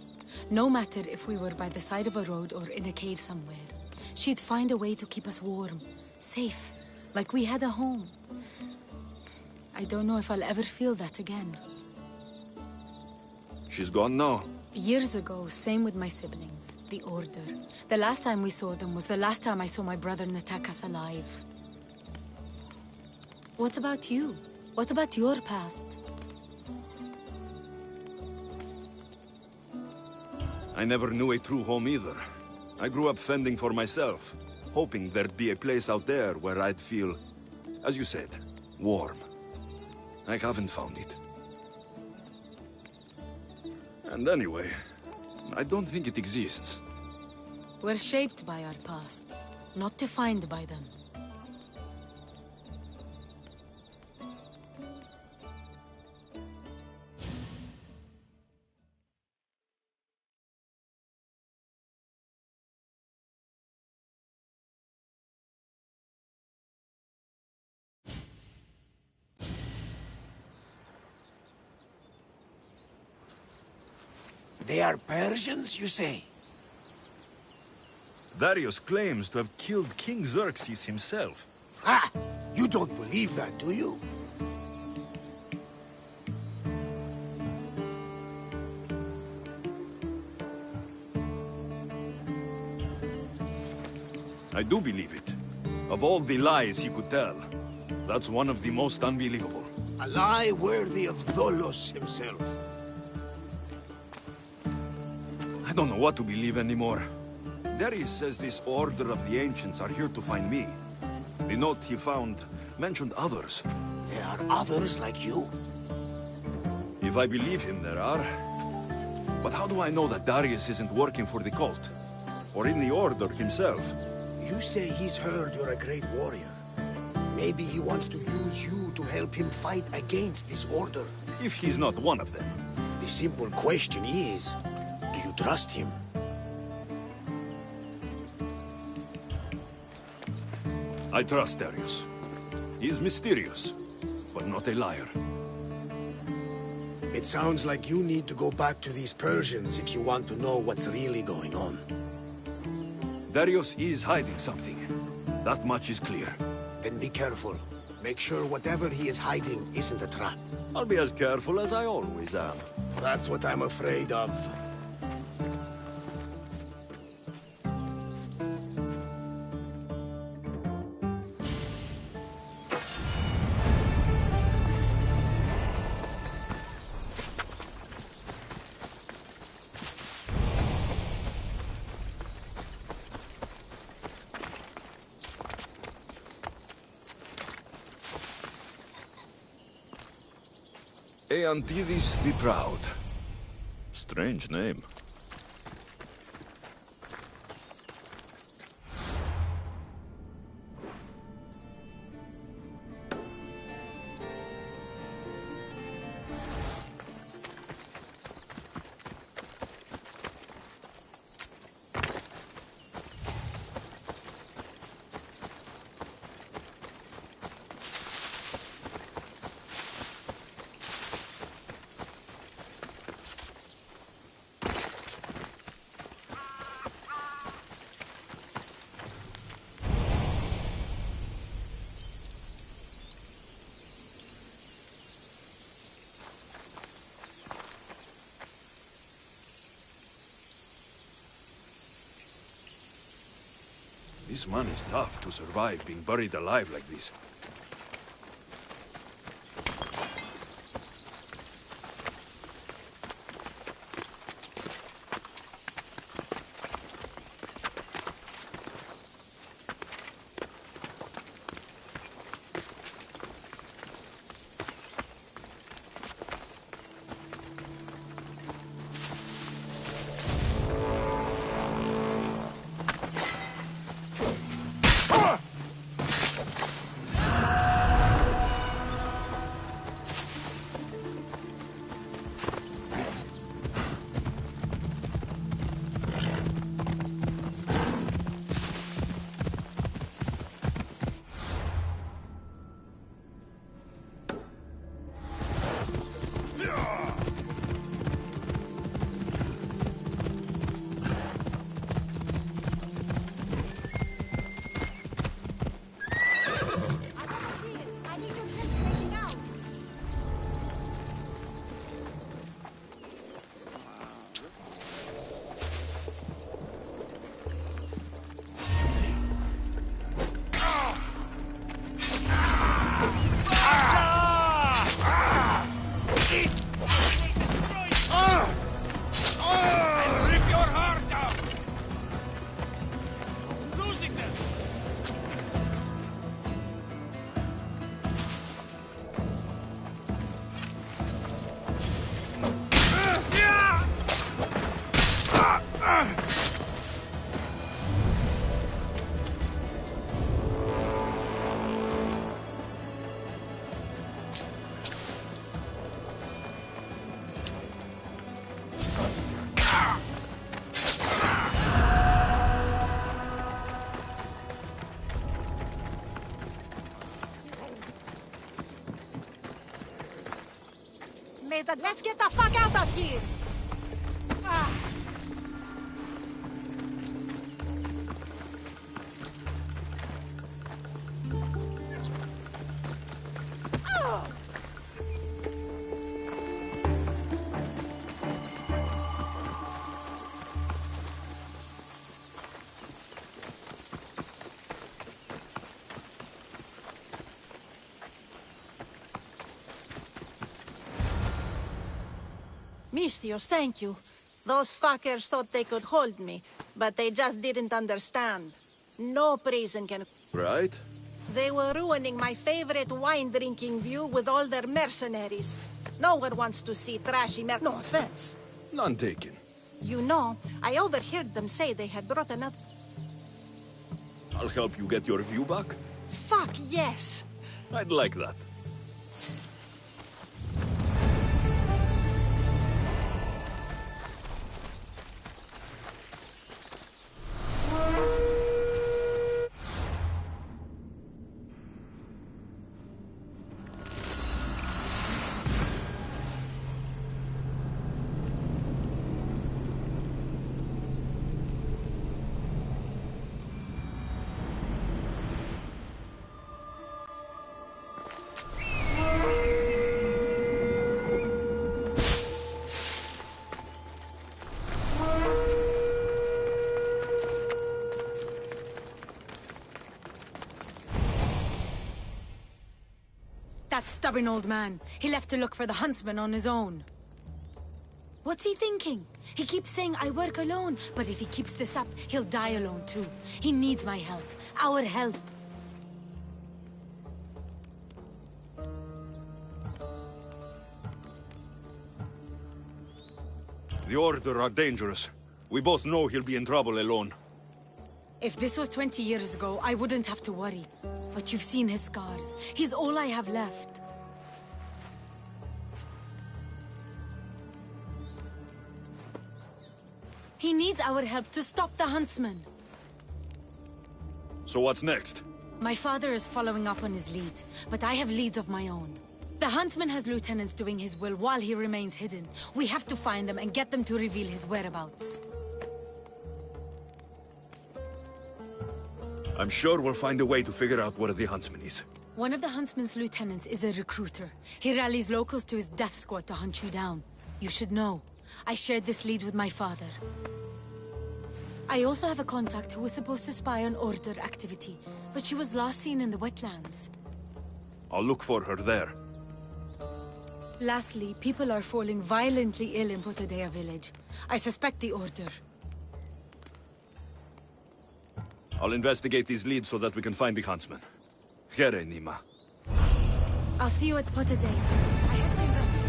No matter if we were by the side of a road or in a cave somewhere. She'd find a way to keep us warm, safe, like we had a home. I don't know if I'll ever feel that again. She's gone now. Years ago, same with my siblings, the Order. The last time we saw them was the last time I saw my brother Natakas alive. What about you? What about your past? I never knew a true home either. I grew up fending for myself, hoping there'd be a place out there where I'd feel, as you said, warm. I haven't found it. And anyway, I don't think it exists. We're shaped by our pasts, not defined by them. They are Persians, you say? Darius claims to have killed King Xerxes himself. Ha! You don't believe that, do you? I do believe it. Of all the lies he could tell, that's one of the most unbelievable. A lie worthy of Tholos himself. I don't know what to believe anymore. Darius says this Order of the Ancients are here to find me. The note he found mentioned others. There are others like you? If I believe him, there are. But how do I know that Darius isn't working for the cult? Or in the Order himself? You say he's heard you're a great warrior. Maybe he wants to use you to help him fight against this Order. If he's not one of them. The simple question is, do you trust him? I trust Darius. He's mysterious, but not a liar. It sounds like you need to go back to these Persians if you want to know what's really going on. Darius is hiding something. That much is clear. Then be careful. Make sure whatever he is hiding isn't a trap. I'll be as careful as I always am. That's what I'm afraid of. Eantidis the Proud. Strange name. This man is tough to survive being buried alive like this. Let's get the fuck out of here! Mistios, thank you. Those fuckers thought they could hold me, but they just didn't understand. No prison can... Right? They were ruining my favorite wine-drinking view with all their mercenaries. No one wants to see trashy No offense. None taken. You know, I overheard them say they had brought another... I'll help you get your view back. Fuck yes! I'd like that. That stubborn old man. He left to look for the huntsman on his own. What's he thinking? He keeps saying I work alone, but if he keeps this up, he'll die alone too. He needs my help. Our help. The Order are dangerous. We both know he'll be in trouble alone. If this was 20 years ago, I wouldn't have to worry. But you've seen his scars. He's all I have left. He needs our help to stop the huntsman. So what's next? My father is following up on his leads, but I have leads of my own. The huntsman has lieutenants doing his will while he remains hidden. We have to find them and get them to reveal his whereabouts. I'm sure we'll find a way to figure out where the huntsman is. One of the huntsman's lieutenants is a recruiter. He rallies locals to his death squad to hunt you down. You should know. I shared this lead with my father. I also have a contact who was supposed to spy on Order activity, but she was last seen in the wetlands. I'll look for her there. Lastly, people are falling violently ill in Potadea village. I suspect the Order. I'll investigate these leads so that we can find the huntsman. Here, Nima. I'll see you at Potadea. I have to investigate.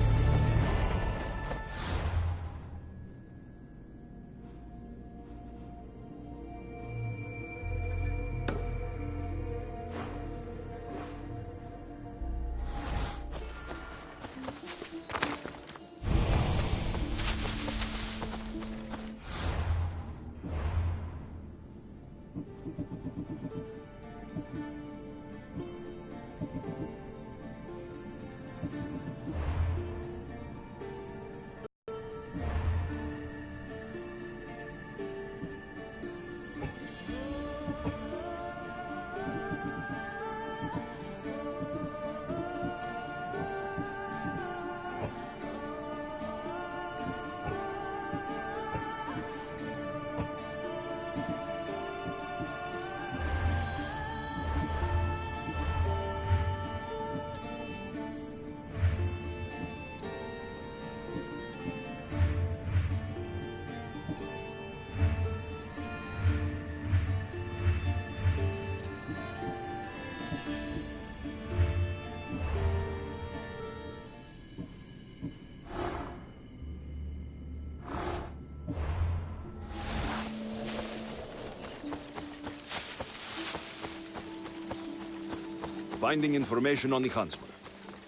Finding information on the huntsman.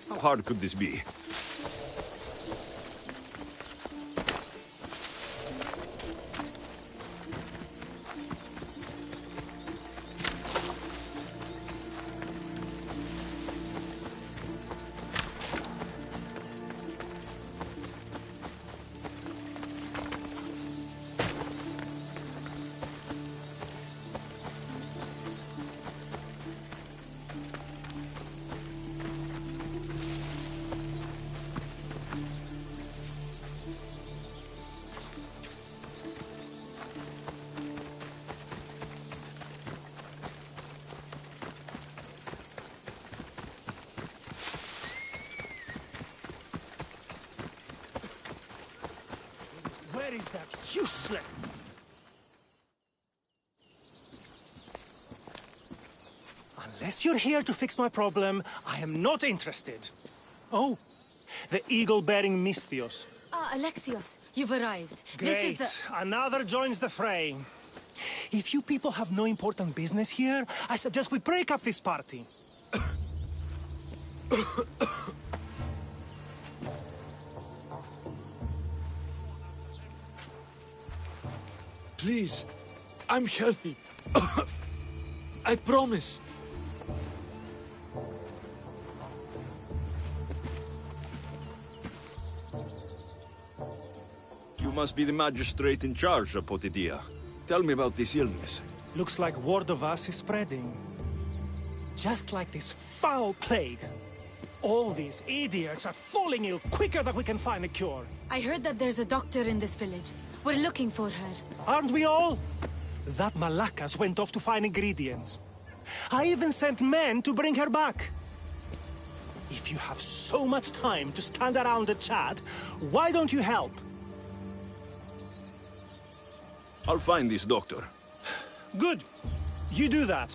How hard could this be? Where is that useless? Unless you're here to fix my problem, I am not interested. Oh, the eagle-bearing Misthios. Ah, Alexios, you've arrived. Great. This is Another joins the fray. If you people have no important business here, I suggest we break up this party. Please, I'm healthy. I promise. You must be the magistrate in charge of Potidea. Tell me about this illness. Looks like word of us is spreading. Just like this foul plague. All these idiots are falling ill quicker than we can find a cure. I heard that there's a doctor in this village. We're looking for her. Aren't we all? That Malakas went off to find ingredients. I even sent men to bring her back. If you have so much time to stand around and chat, why don't you help? I'll find this doctor. Good. You do that.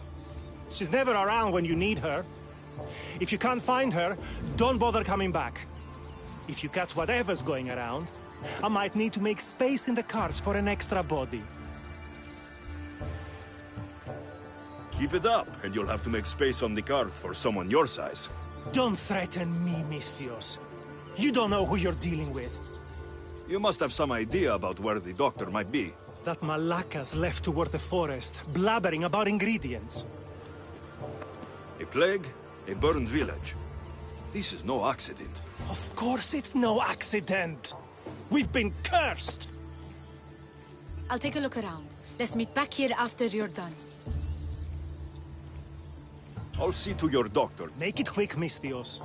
She's never around when you need her. If you can't find her, don't bother coming back. If you catch whatever's going around, I might need to make space in the carts for an extra body. Keep it up, and you'll have to make space on the cart for someone your size. Don't threaten me, Misthios. You don't know who you're dealing with. You must have some idea about where the doctor might be. That Malakas left toward the forest, blabbering about ingredients. A plague, a burned village. This is no accident. Of course it's no accident. We've been cursed! I'll take a look around. Let's meet back here after you're done. I'll see to your doctor. Make it quick, Misthios.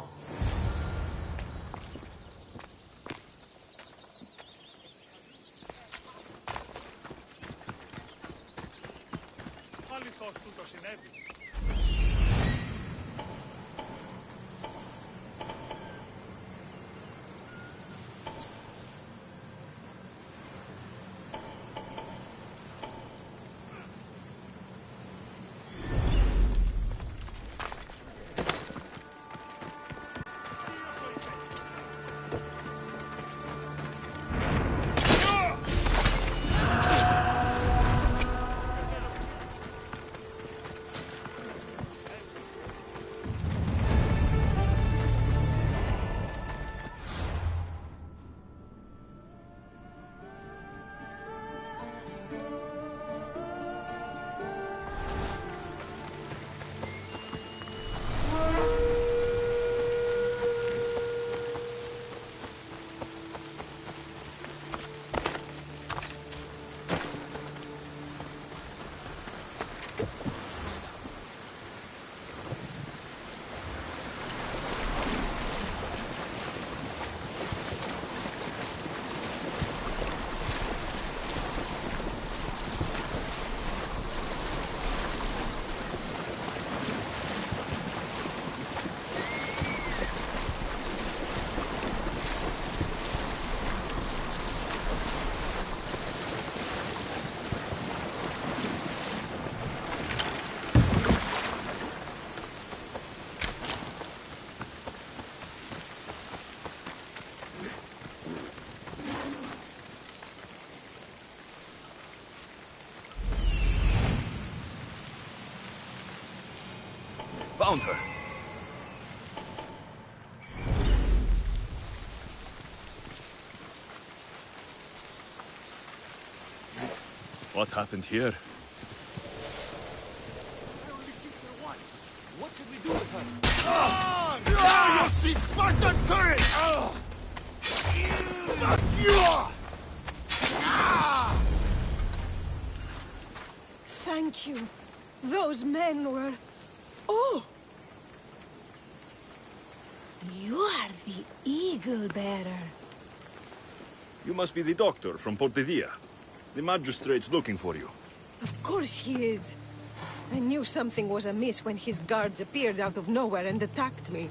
Found her. What happened here? What should we do with her? You see Spartan courage! Thank you. Those men were... Oh! You are the Eagle Bearer. You must be the doctor from Portedilla. The magistrate's looking for you. Of course he is. I knew something was amiss when his guards appeared out of nowhere and attacked me.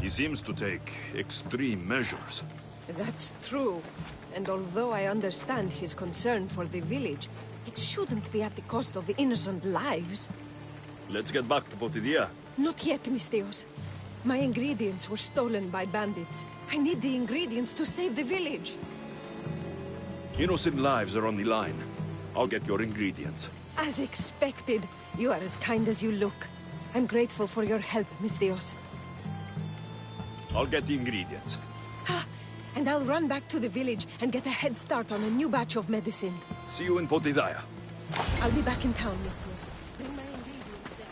He seems to take extreme measures. That's true. And although I understand his concern for the village, it shouldn't be at the cost of innocent lives. Let's get back to Portedilla. Not yet, Misthios. My ingredients were stolen by bandits. I need the ingredients to save the village. Innocent lives are on the line. I'll get your ingredients. As expected. You are as kind as you look. I'm grateful for your help, Misthios. I'll get the ingredients. And I'll run back to the village and get a head start on a new batch of medicine. See you in Portedilla. I'll be back in town, Misthios. Bring my ingredients there.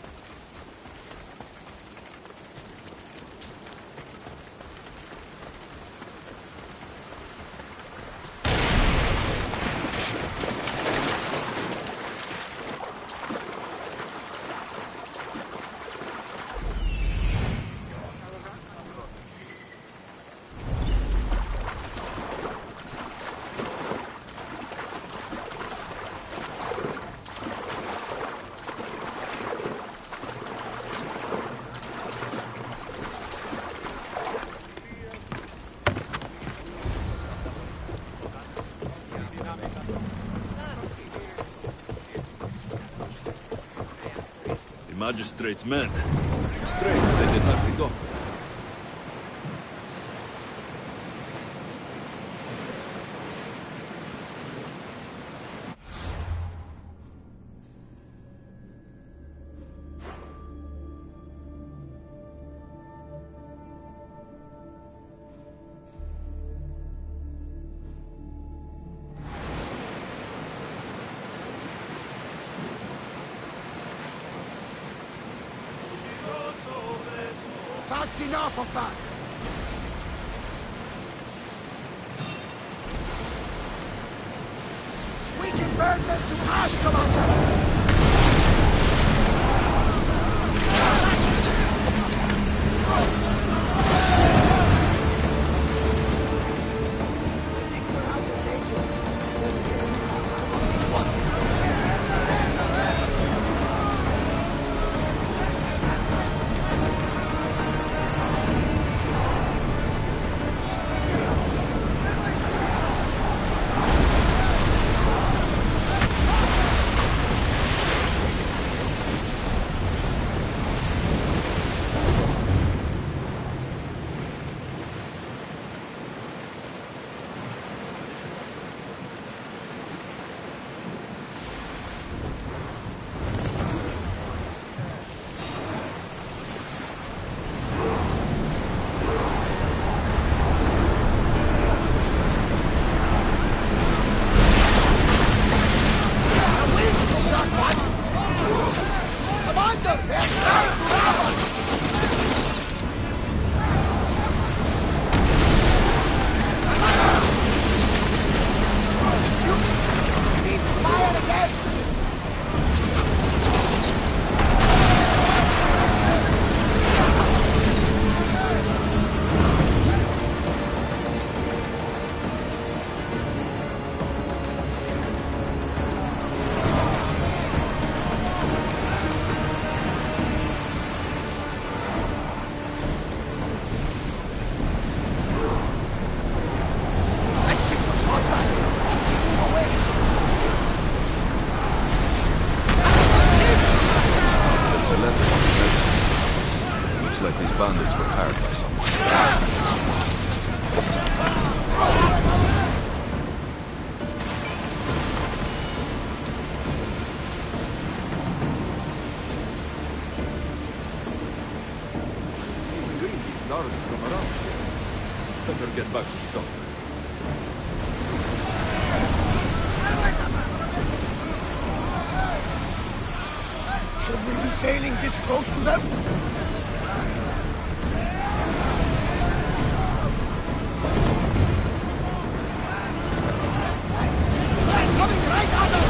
Magistrate's men. Strange they did not pick up. That's enough of that! We can burn them to ash, Commander! bandits were hired by someone. These ingredients aren't from around here. Better get back to the doctor. Should we be sailing this close to them? Coming right at us!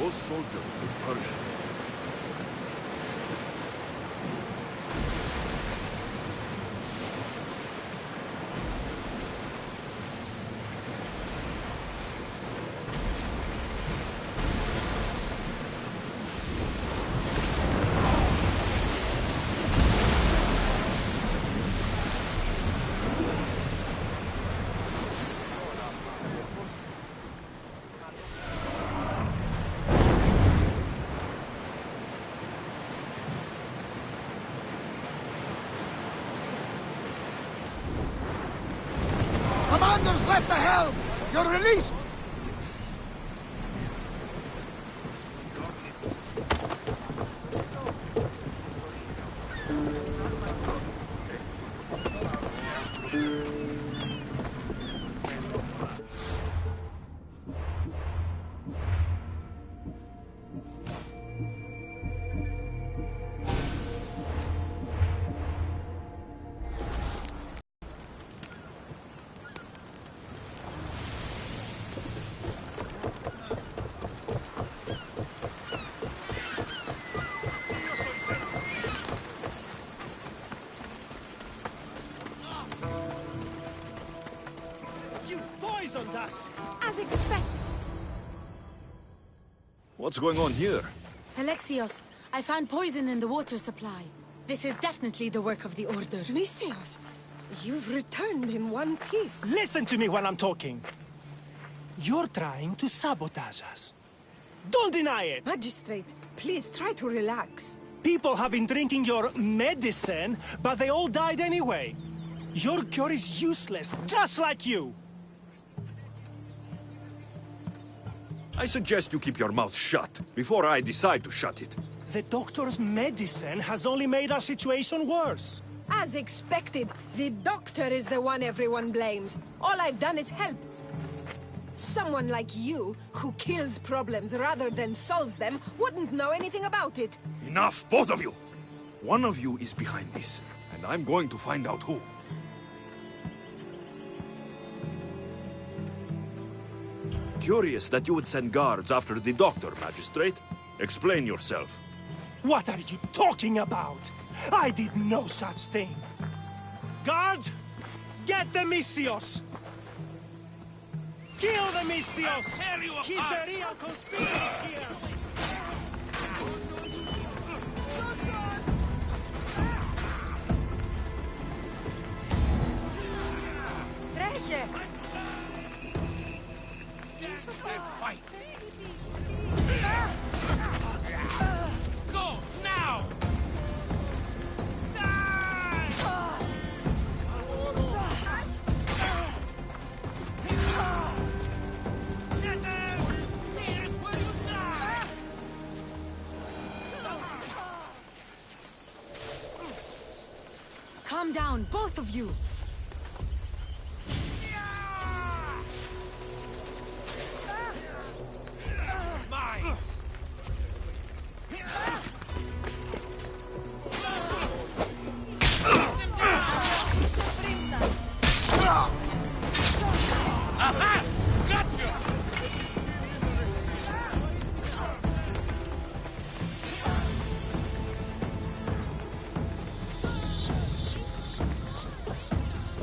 Those soldiers were Persian. Commander's left the helm! You're released! Poisoned us! As expected. What's going on here? Alexios, I found poison in the water supply. This is definitely the work of the Order. Mystios, you've returned in one piece. Listen to me when I'm talking. You're trying to sabotage us. Don't deny it! Magistrate, please try to relax. People have been drinking your medicine, but they all died anyway. Your cure is useless, just like you. I suggest you keep your mouth shut before I decide to shut it. The doctor's medicine has only made our situation worse. As expected, the doctor is the one everyone blames. All I've done is help. Someone like you, who kills problems rather than solves them, wouldn't know anything about it. Enough, both of you! One of you is behind this, and I'm going to find out who. Curious that you would send guards after the doctor, Magistrate. Explain yourself. What are you talking about? I did no such thing. Guards, get the Mystios! Kill the Mistios! Tear you He's apart. the real conspirator here! Τρέχε! And fight. Go now. Calm down, both of you. Mine. Aha! Gotcha!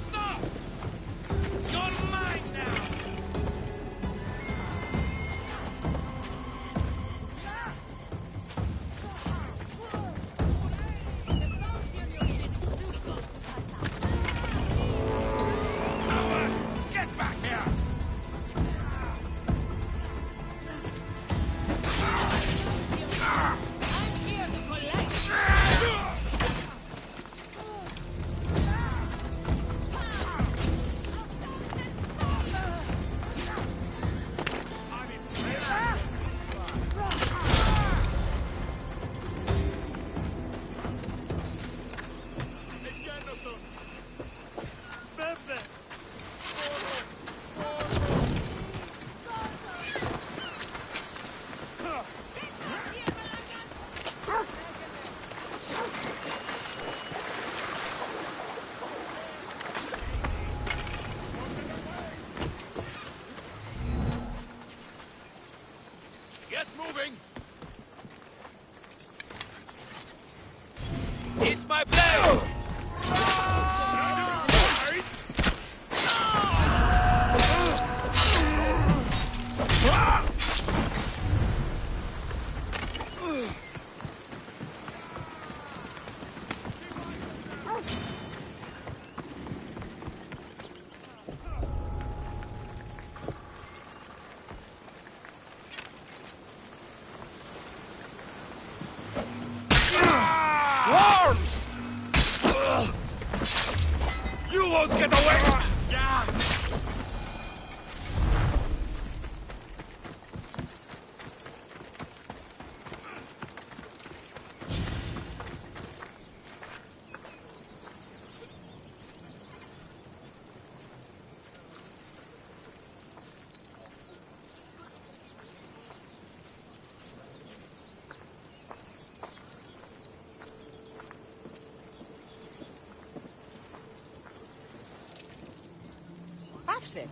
Stop! You're mine now! Coward! Get back here! Get moving! It's my blade! Worms! You won't get away! Πάυσε!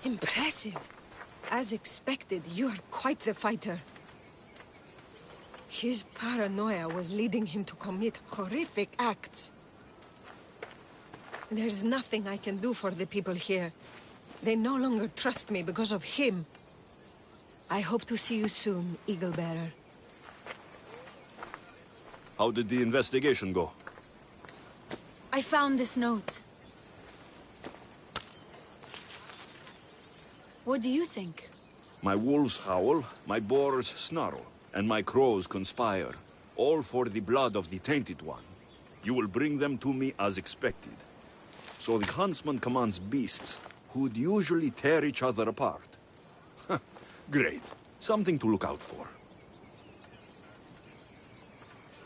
Impressive. As expected, you are quite the fighter. His paranoia was leading him to commit horrific acts. There's nothing I can do for the people here. They no longer trust me because of him. I hope to see you soon, Eagle Bearer. How did the investigation go? I found this note. What do you think? My wolves howl, my boars snarl, and my crows conspire, all for the blood of the Tainted One. You will bring them to me as expected. So the huntsman commands beasts, who would usually tear each other apart. Great. Something to look out for.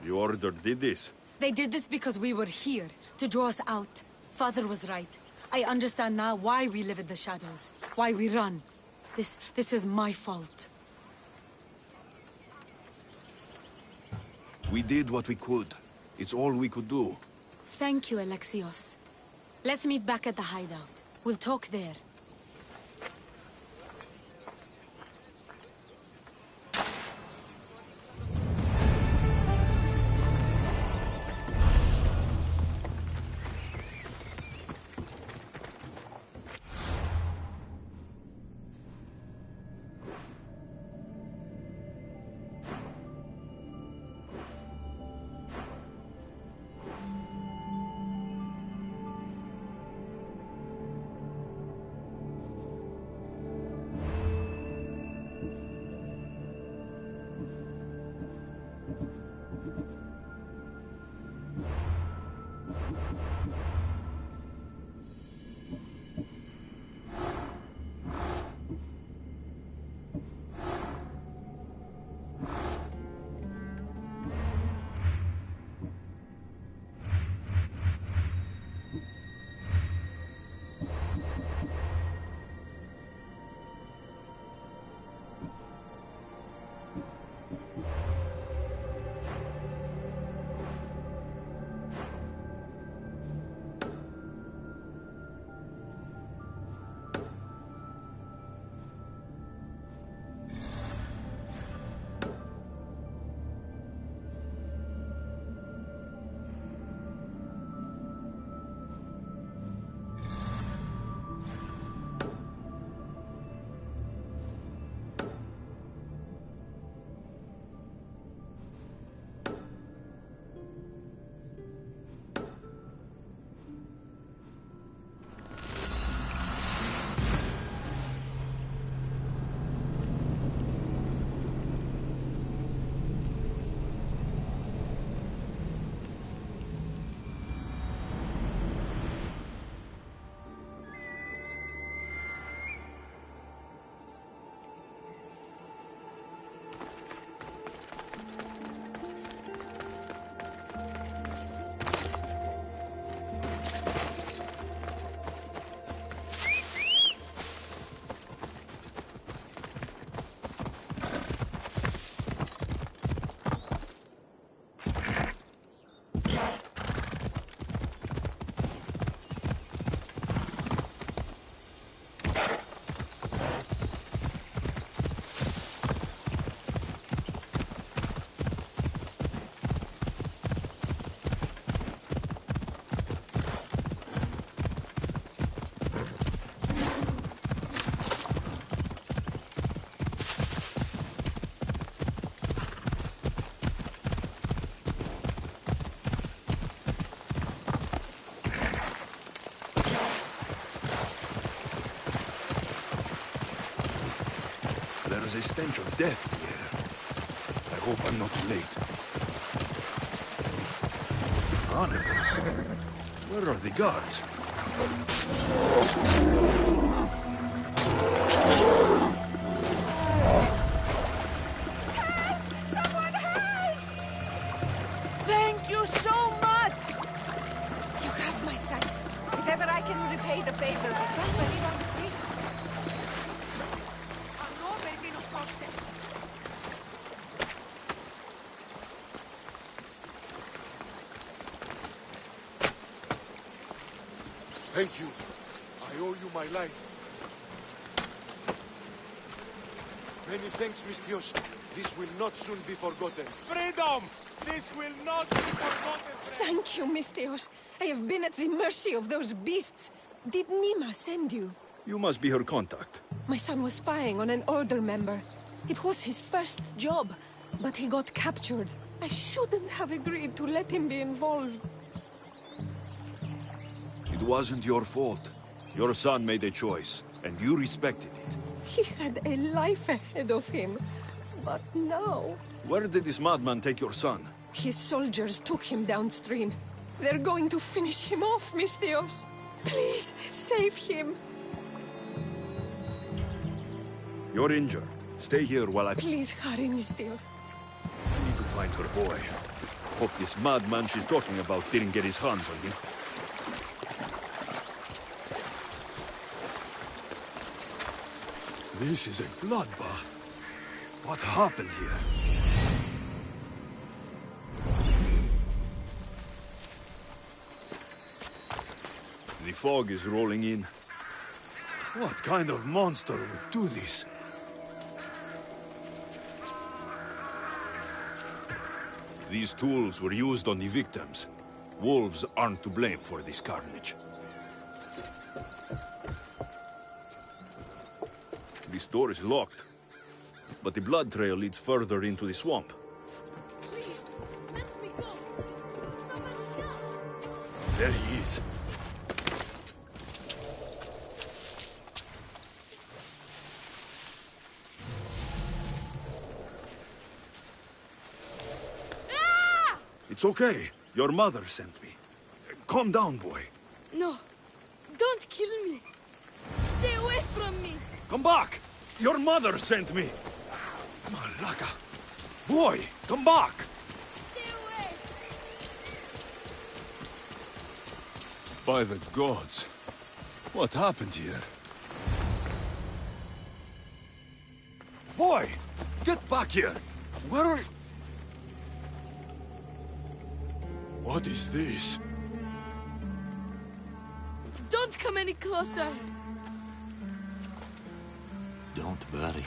The Order did this. They did this because we were here, to draw us out. Father was right. I understand now why we live in the shadows, why we run. This is my fault. We did what we could. It's all we could do. Thank you, Alexios. Let's meet back at the hideout. We'll talk there. There's a stench of death here. I hope I'm not too late. Cannibals? Where are the guards? Thank you so much! You have my thanks. If ever I can repay the favor, don't believe I'm free. Thank you. I owe you my life. Many thanks, Mistios. This will not soon be forgotten. Freedom! This will not be forgotten! Thank you, Mistios. I have been at the mercy of those beasts. Did Nima send you? You must be her contact. My son was spying on an Order member. It was his first job, but he got captured. I shouldn't have agreed to let him be involved. It wasn't your fault. Your son made a choice, and you respected it. He had a life ahead of him. But now... Where did this madman take your son? His soldiers took him downstream. They're going to finish him off, Mistios. Please, save him. You're injured. Stay here while I... Please hurry, Mistios. I need to find her boy. Hope this madman she's talking about didn't get his hands on him. This is a bloodbath. What happened here? The fog is rolling in. What kind of monster would do this? These tools were used on the victims. Wolves aren't to blame for this carnage. This door is locked, but the blood trail leads further into the swamp. There he is. It's okay. Your mother sent me. Calm down, boy. No. Don't kill me. Stay away from me. Come back! Your mother sent me! Malaka! Boy, come back! Stay away! By the gods. What happened here? Boy! Get back here! Where are you? What is this? Don't come any closer. Don't worry.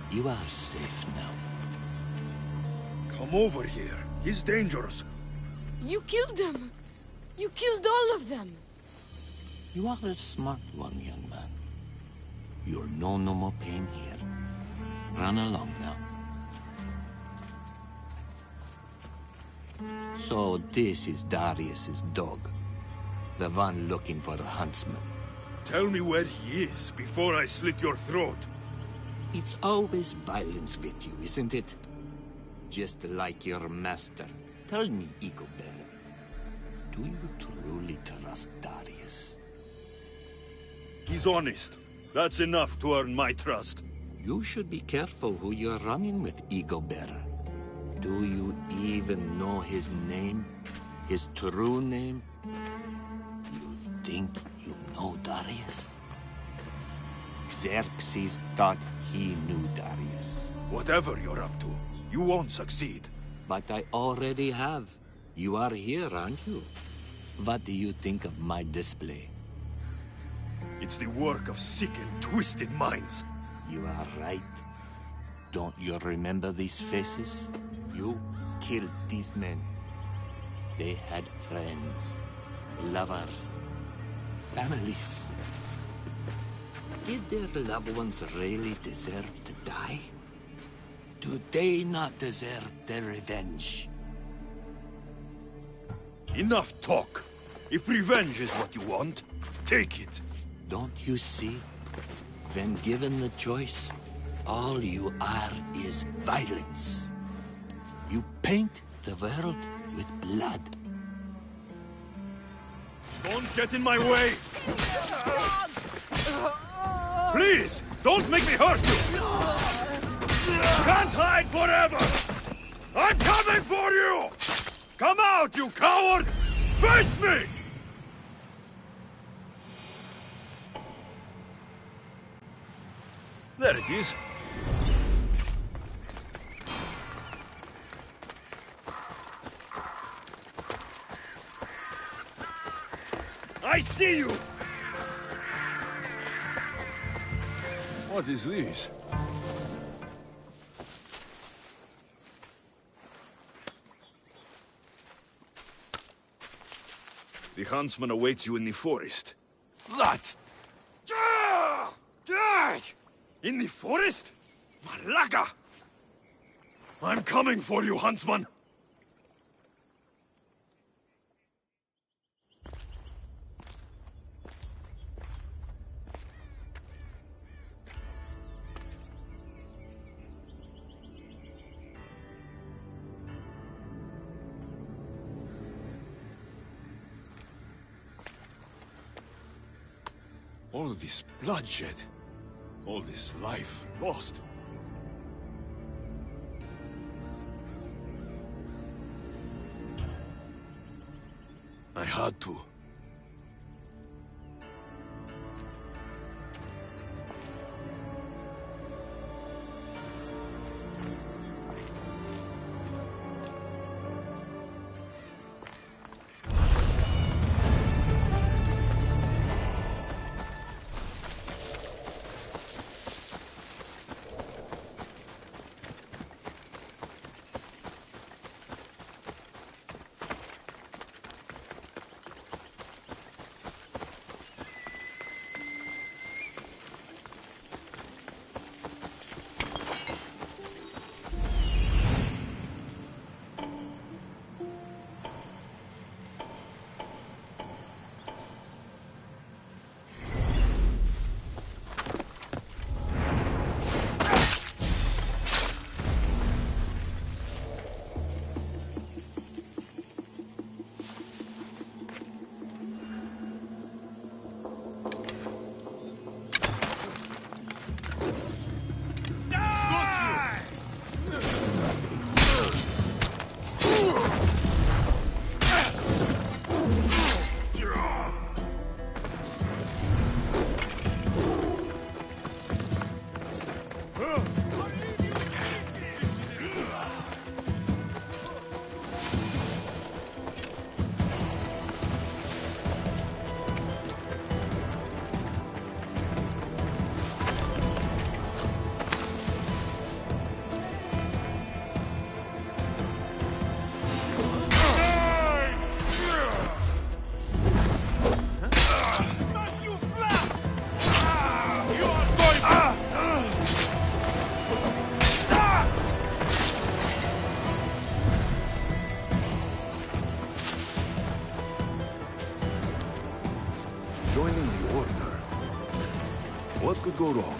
You are safe now. Come over here. He's dangerous. You killed them. You killed all of them. You are a smart one, young man. You'll know no more pain here. Run along now. So this is Darius's dog. The one looking for a huntsman. Tell me where he is before I slit your throat. It's always violence with you, isn't it? Just like your master. Tell me, Igobert, do you truly trust Darius? He's honest. That's enough to earn my trust. You should be careful who you're running with, Igobert. Do you even know his name? His true name? You think you know Darius? Xerxes thought he knew Darius. Whatever you're up to, you won't succeed. But I already have. You are here, aren't you? What do you think of my display? It's the work of sick and twisted minds. You are right. Don't you remember these faces? You killed these men. They had friends, lovers, families. Did their loved ones really deserve to die? Do they not deserve their revenge? Enough talk. If revenge is what you want, take it. Don't you see? When given the choice, all you are is violence. You paint the world with blood. Don't get in my way! Please, don't make me hurt you! Can't hide forever! I'm coming for you! Come out, you coward! Face me! There it is. I see you! What is this? The huntsman awaits you in the forest. That's... In the forest? Malaga! I'm coming for you, huntsman! All this bloodshed, all this life lost. I had to. Joining the Order. What could go wrong?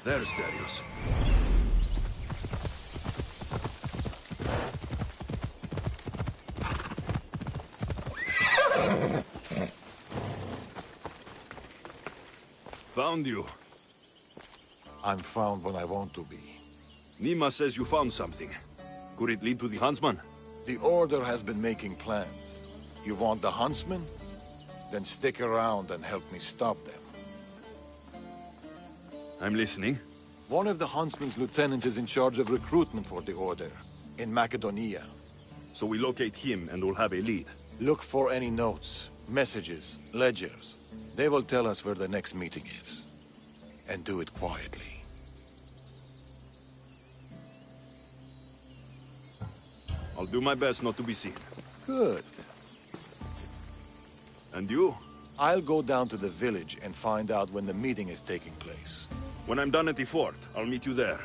There's Darius. Found you. I'm found when I want to be. Nima says you found something. Could it lead to the Huntsman? The Order has been making plans. You want the Huntsman? Then stick around and help me stop them. I'm listening. One of the Huntsman's lieutenants is in charge of recruitment for the Order, in Macedonia. So we locate him and we'll have a lead. Look for any notes, messages, ledgers. They will tell us where the next meeting is. And do it quietly. I'll do my best not to be seen. Good. And you? I'll go down to the village and find out when the meeting is taking place. When I'm done at the fort, I'll meet you there.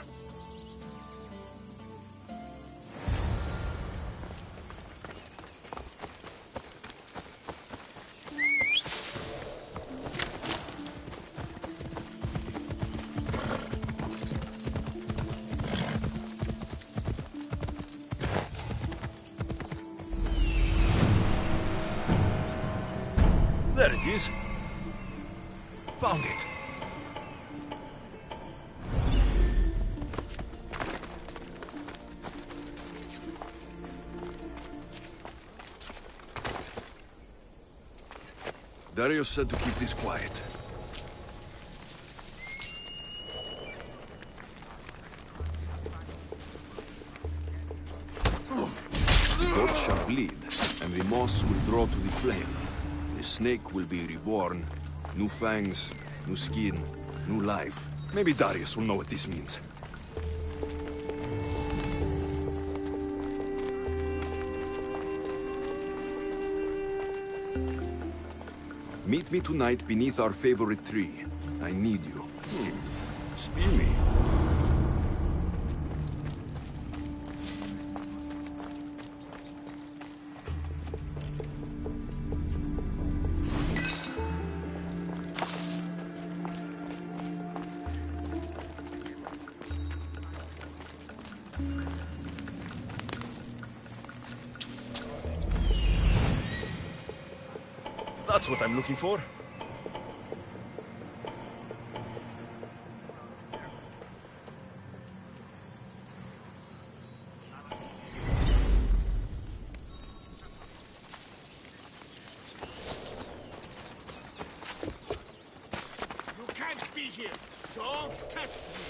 There it is. Found it. Darius said to keep this quiet. The gods shall bleed, and the moss will draw to the flame. The snake will be reborn. New fangs, new skin, new life. Maybe Darius will know what this means. Meet me tonight beneath our favorite tree. I need you. Spear me. That's what I'm looking for. You can't be here. Don't test me.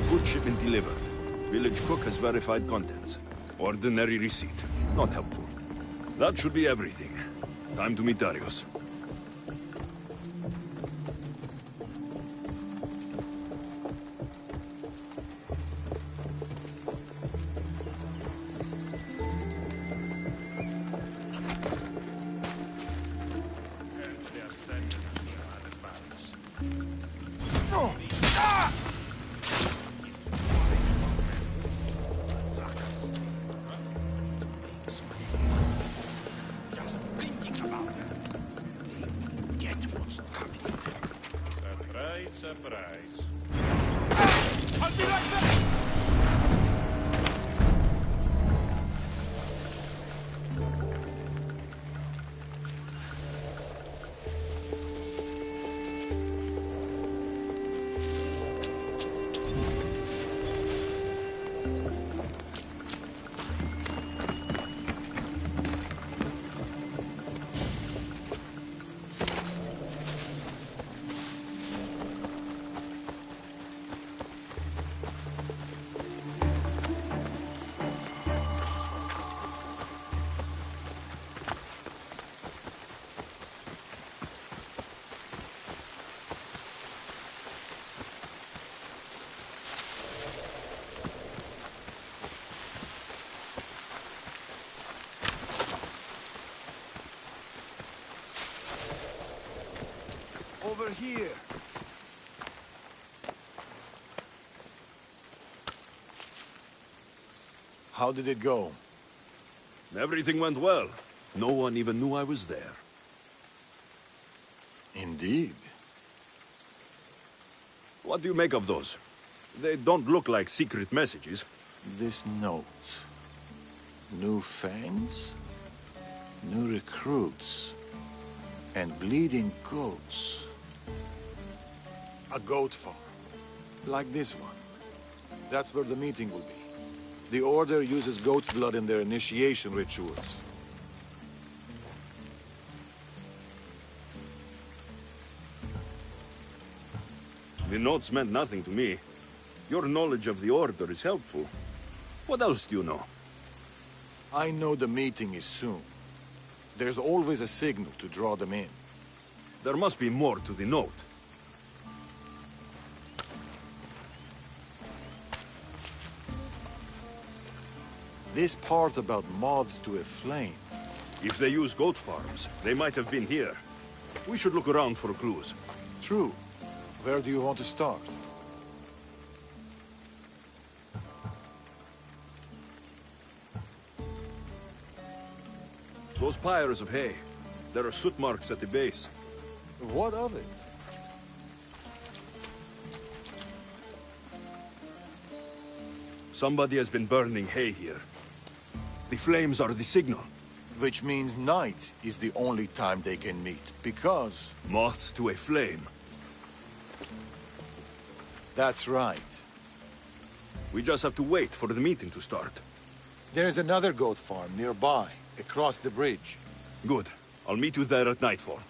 Food shipment delivered. Village cook has verified contents. Ordinary receipt. Not helpful. That should be everything. Time to meet Darius. Surprise. I'll be right back! Over here. How did it go? Everything went well. No one even knew I was there. Indeed. What do you make of those? They don't look like secret messages. This note. New fangs? New recruits. And bleeding goats. A goat farm. Like this one. That's where the meeting will be. The Order uses goat's blood in their initiation rituals. The notes meant nothing to me. Your knowledge of the Order is helpful. What else do you know? I know the meeting is soon. There's always a signal to draw them in. There must be more to the note. This part about moths to a flame. If they use goat farms, they might have been here. We should look around for clues. True. Where do you want to start? Those pyres of hay. There are soot marks at the base. What of it? Somebody has been burning hay here. The flames are the signal. Which means night is the only time they can meet, because... Moths to a flame. That's right. We just have to wait for the meeting to start. There's another goat farm nearby, across the bridge. Good. I'll meet you there at nightfall.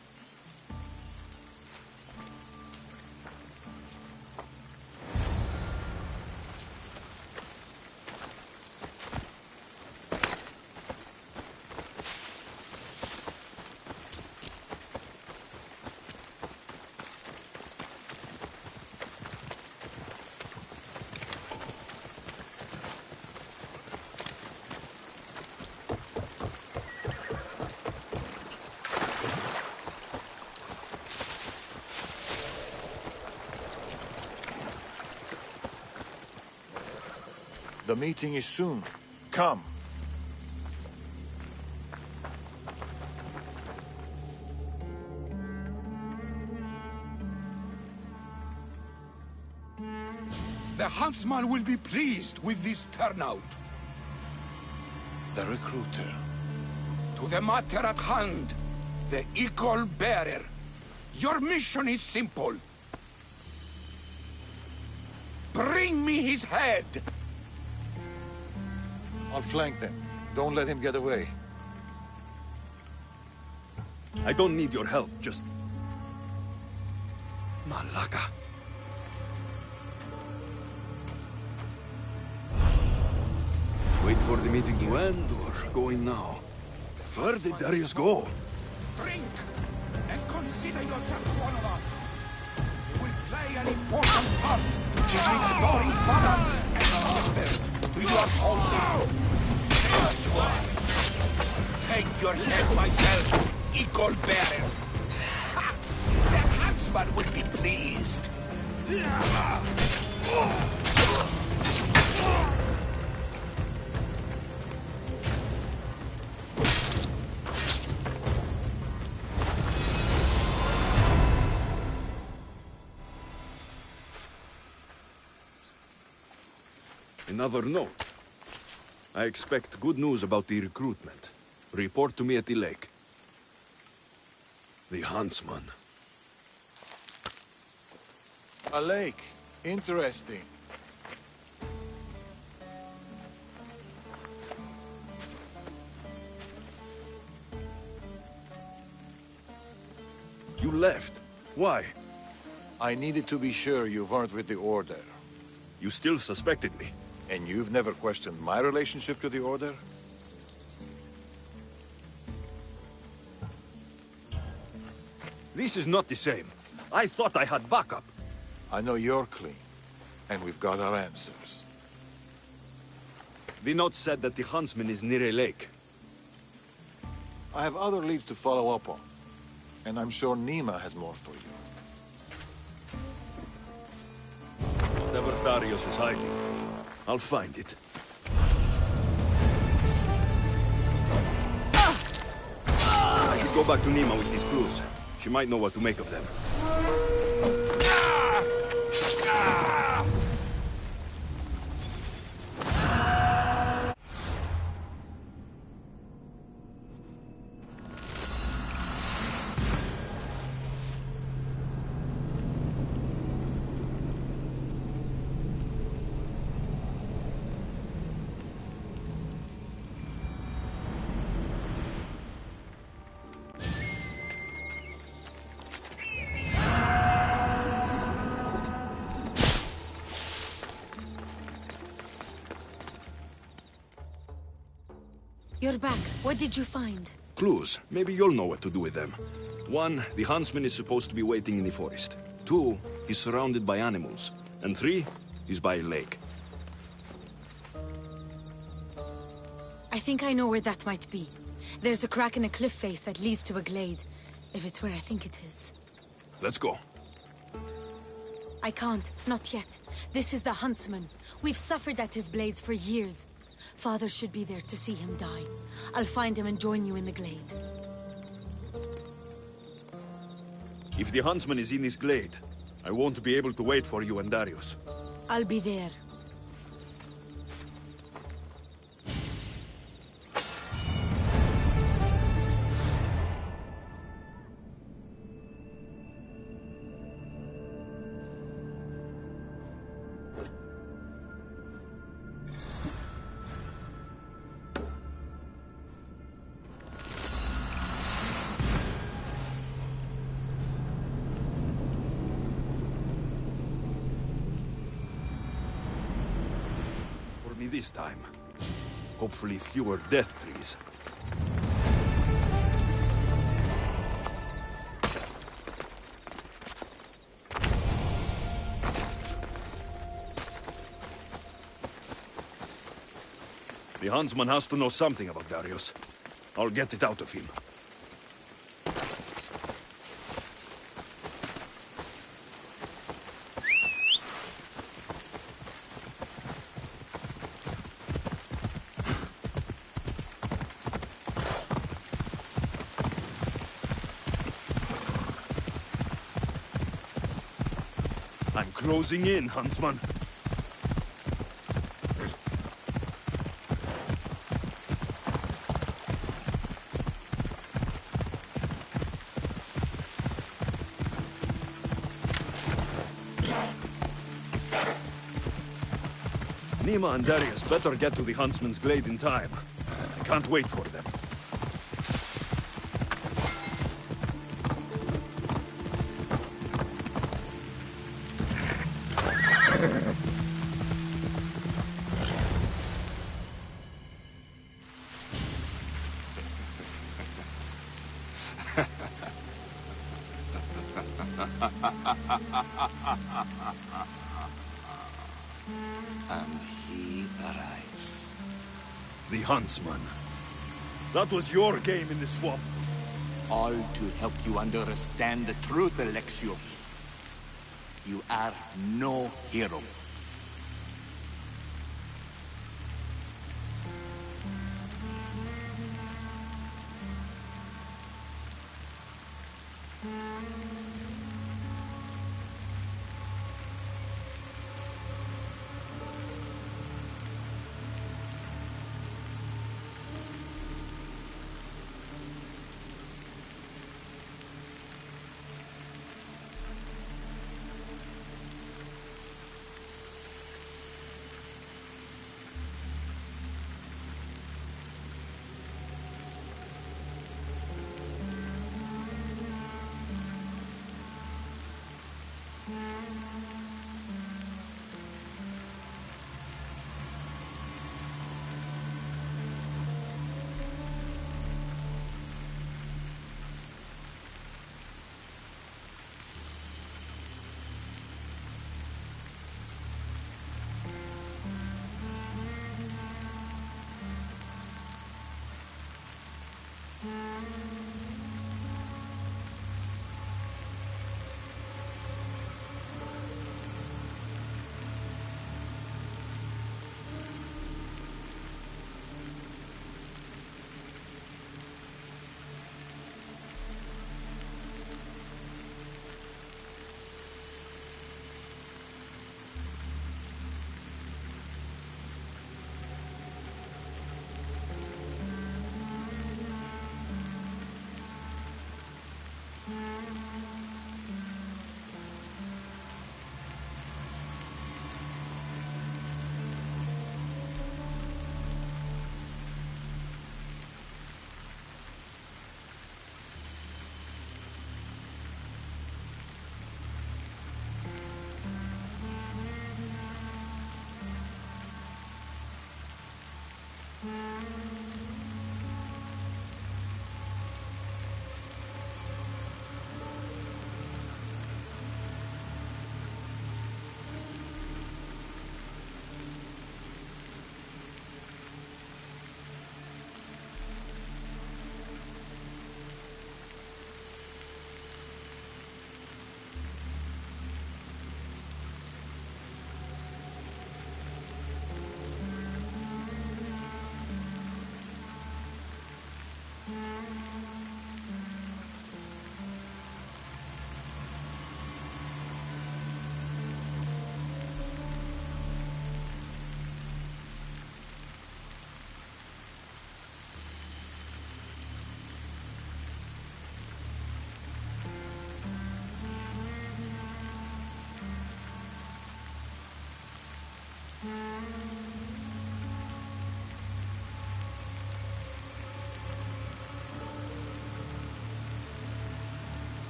The meeting is soon. Come. The huntsman will be pleased with this turnout. The recruiter. To the matter at hand, the eagle bearer. Your mission is simple. Bring me his head! I'll flank them. Don't let him get away. I don't need your help, just... Malaka. Wait for the meeting to end, or going now? Where did Darius go? Drink, and consider yourself one of us. You will play an important part in restoring balance and order to your home. There you are. Take your head myself, eagle bearer. Ha! The huntsman will be pleased. Another note. I expect good news about the recruitment. Report to me at the lake. The huntsman. A lake. Interesting. You left. Why? I needed to be sure you weren't with the Order. You still suspected me. And you've never questioned my relationship to the Order? This is not the same. I thought I had backup. I know you're clean, and we've got our answers. The note said that the huntsman is near a lake. I have other leads to follow up on, and I'm sure Nima has more for you. Whatever Darius is hiding, I'll find it. I should go back to Nima with these clues. She might know what to make of them. You're back. What did you find? Clues. Maybe you'll know what to do with them. 1, the huntsman is supposed to be waiting in the forest. 2, he's surrounded by animals. And 3, he's by a lake. I think I know where that might be. There's a crack in a cliff face that leads to a glade. If it's where I think it is. Let's go. I can't. Not yet. This is the huntsman. We've suffered at his blades for years. Father should be there to see him die. I'll find him and join you in the glade. If the huntsman is in this glade, I won't be able to wait for you and Darius. I'll be there. This time. Hopefully fewer death trees. The huntsman has to know something about Darius. I'll get it out of him. I'm closing in, huntsman. Nima and Darius better get to the huntsman's glade in time. I can't wait for them. And he arrives. The huntsman. That was your game in the swamp. All to help you understand the truth, Alexios. You are no hero.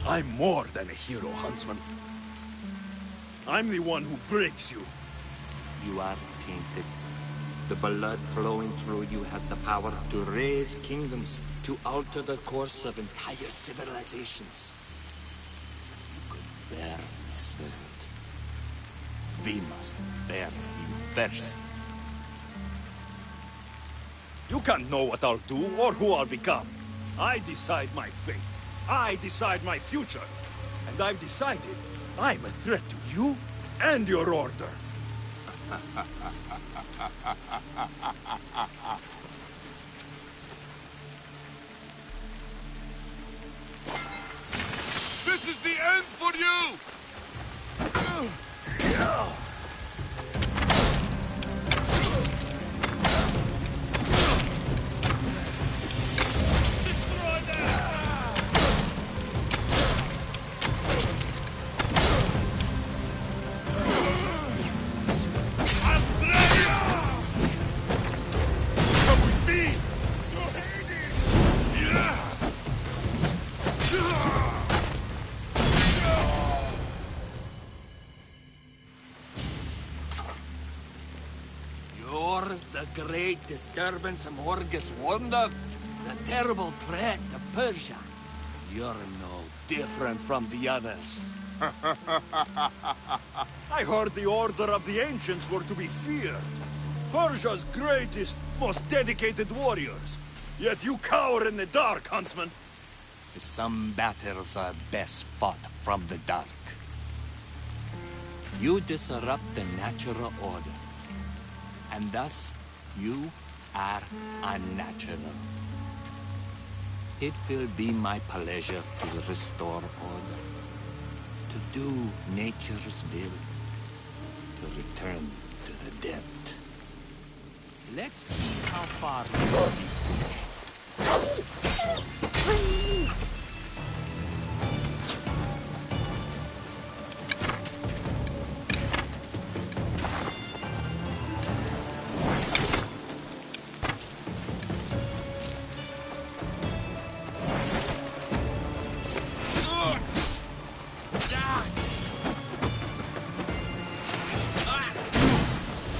I'm more than a hero, Huntsman. I'm the one who breaks you. You are tainted. The blood flowing through you has the power to raise kingdoms, to alter the course of entire civilizations. You could bear this world. We must bear you first. You can't know what I'll do or who I'll become. I decide my fate. I decide my future. And I've decided I'm a threat to you and your order. This is the end for you! The great disturbance Morgus warned of, the terrible threat to Persia. You're no different from the others. I heard the order of the ancients were to be feared. Persia's greatest, most dedicated warriors. Yet you cower in the dark, Huntsman. Some battles are best fought from the dark. You disrupt the natural order, and thus you are unnatural. It will be my pleasure to restore order, to do nature's will, to return to the dead. Let's see how far we will be pushed.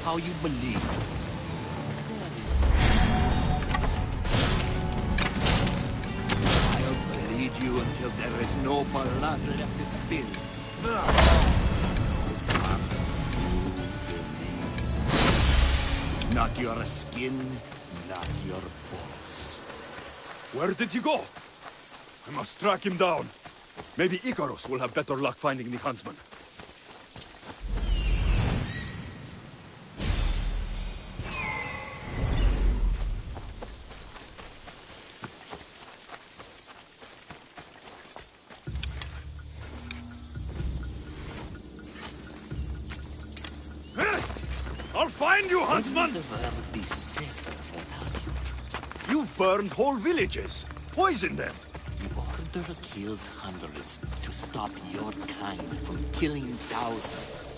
How you believe. I'll bleed you until there is no blood left to spill. Not your skin, not your bones. Where did he go? I must track him down. Maybe Icarus will have better luck finding the Huntsman. I'll find you, Huntsman! The world be safer without you. You've burned whole villages. Poisoned them. The Order order kills hundreds to stop your kind from killing thousands.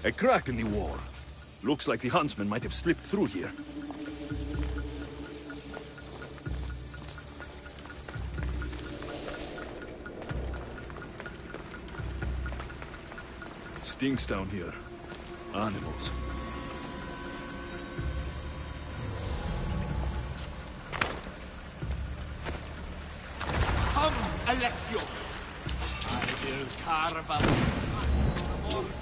A crack in the wall. Looks like the huntsman might have slipped through here. Stinks down here. Animals. Come, Alexios! I will carve out Morgan.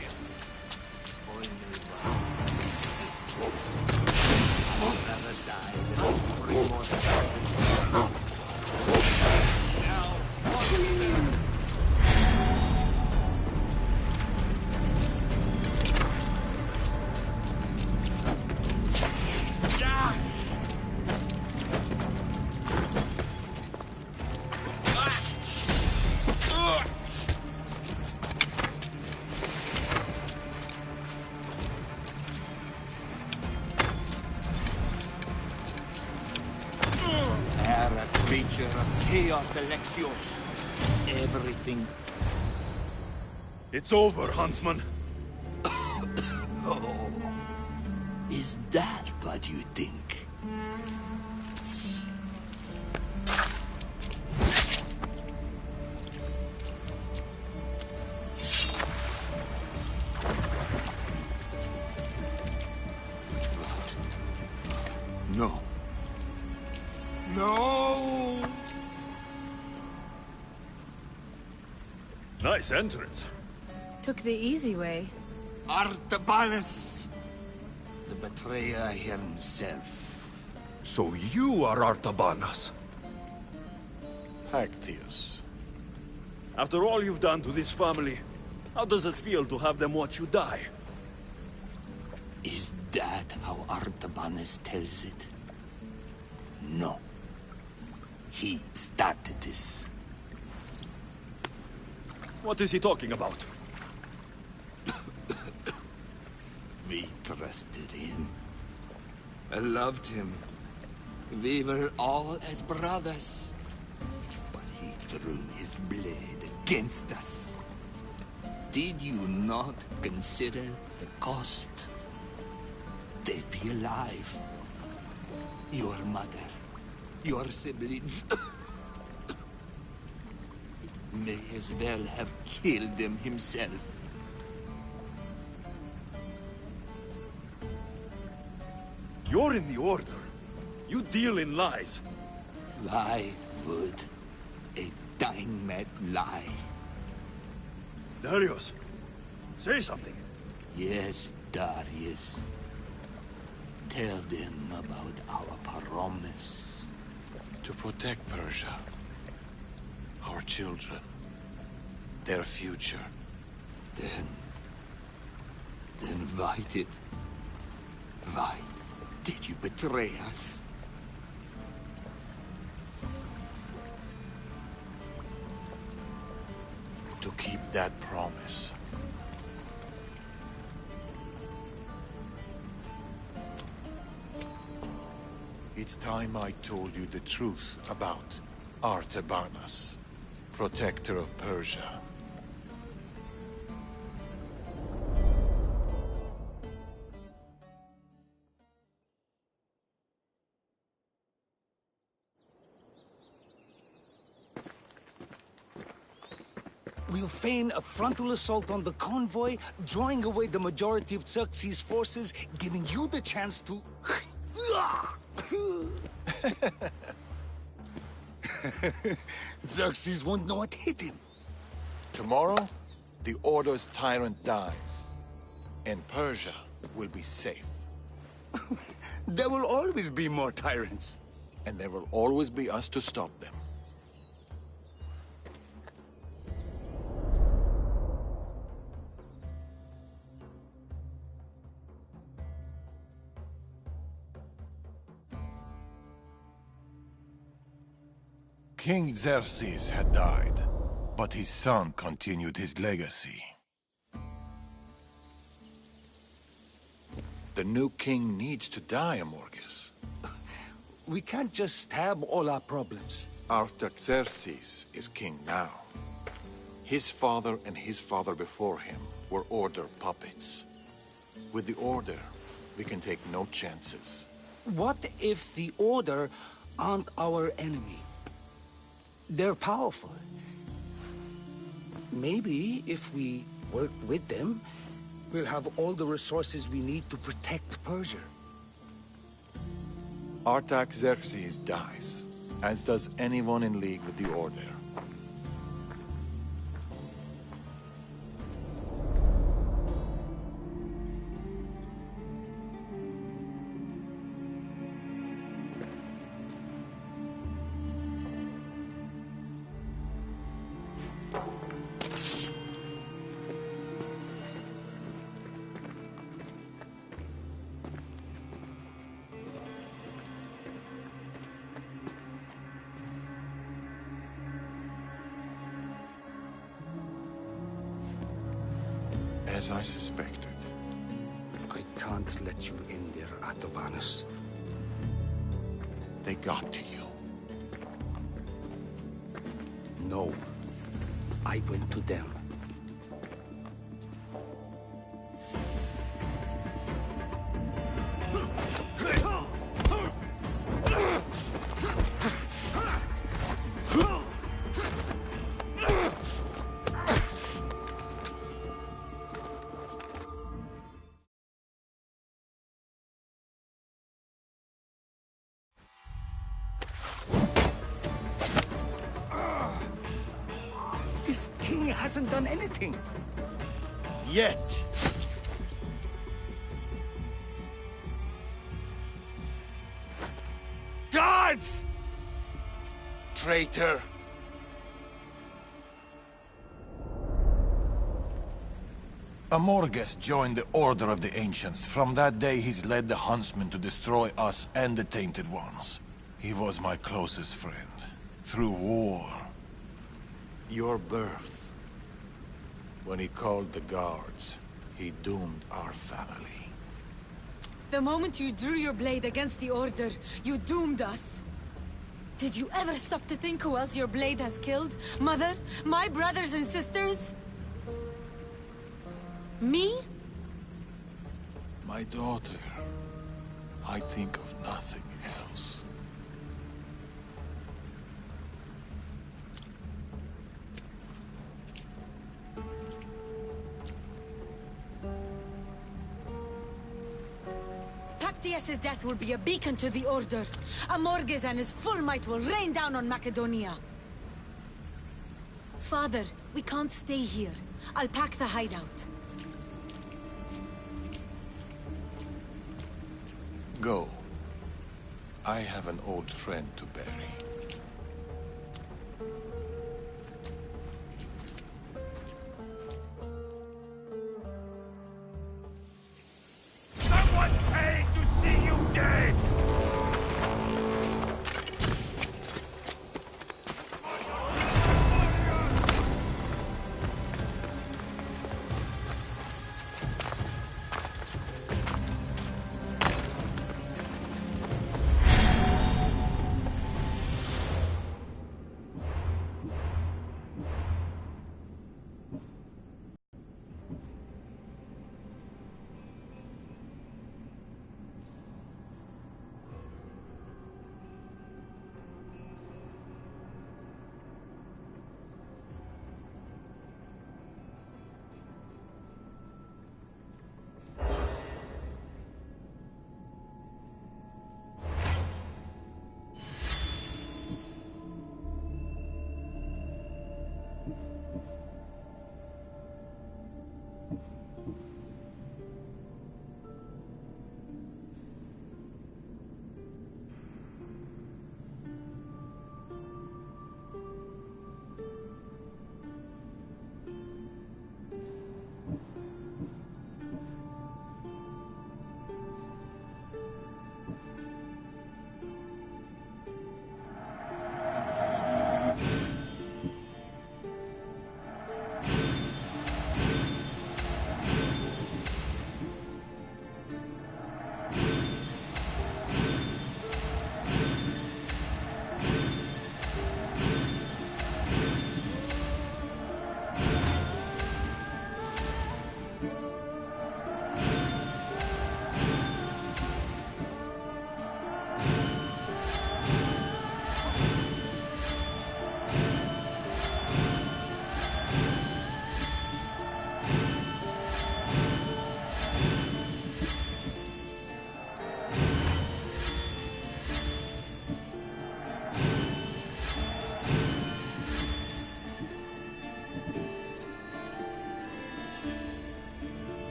I'll never die without three more seconds. Now, creature of chaos, Alexios. Everything. It's over, huntsman. Oh. Is that what you think? No. No! Nice entrance. Took the easy way. Artabanus! The betrayer himself. So you are Artabanus. Pactius. After all you've done to this family, how does it feel to have them watch you die? Is that how Artabanus tells it? No. He started this. What is he talking about? We trusted him. I loved him. We were all as brothers. But he drew his blade against us. Did you not consider the cost? They'd be alive. Your mother, your siblings, may as well have killed them himself. You're in the Order. You deal in lies. Why would a dying man lie? Darius, say something. Yes, Darius. Tell them about our promise. To protect Persia. Our children. Their future. Then why did you betray us? To keep that promise. It's time I told you the truth about Artabanus, protector of Persia. We'll feign a frontal assault on the convoy, drawing away the majority of Xerxes' forces, giving you the chance to... Xerxes won't know what hit him. Tomorrow, the Order's tyrant dies, and Persia will be safe. There will always be more tyrants. And there will always be us to stop them. King Xerxes had died, but his son continued his legacy. The new king needs to die, Amorges. We can't just stab all our problems. Artaxerxes is king now. His father and his father before him were Order puppets. With the Order, we can take no chances. What if the Order aren't our enemy? They're powerful. Maybe if we work with them, we'll have all the resources we need to protect Persia. Artaxerxes dies, as does anyone in league with the Order. As I suspected. I can't let you in there, Atovanus. They got to you. No. I went to them. This king hasn't done anything. Yet. Guards! Traitor! Amorges joined the Order of the Ancients. From that day, he's led the Huntsmen to destroy us and the Tainted Ones. He was my closest friend. Through war. Your birth. When he called the guards, he doomed our family. The moment you drew your blade against the Order, you doomed us. Did you ever stop to think who else your blade has killed? Mother? My brothers and sisters? Me? My daughter. I think of nothing else. Pactius' death will be a beacon to the Order. Amorges and his full might will rain down on Macedonia. Father, we can't stay here. I'll pack the hideout. Go. I have an old friend to bury. Someone's paying to see you dead!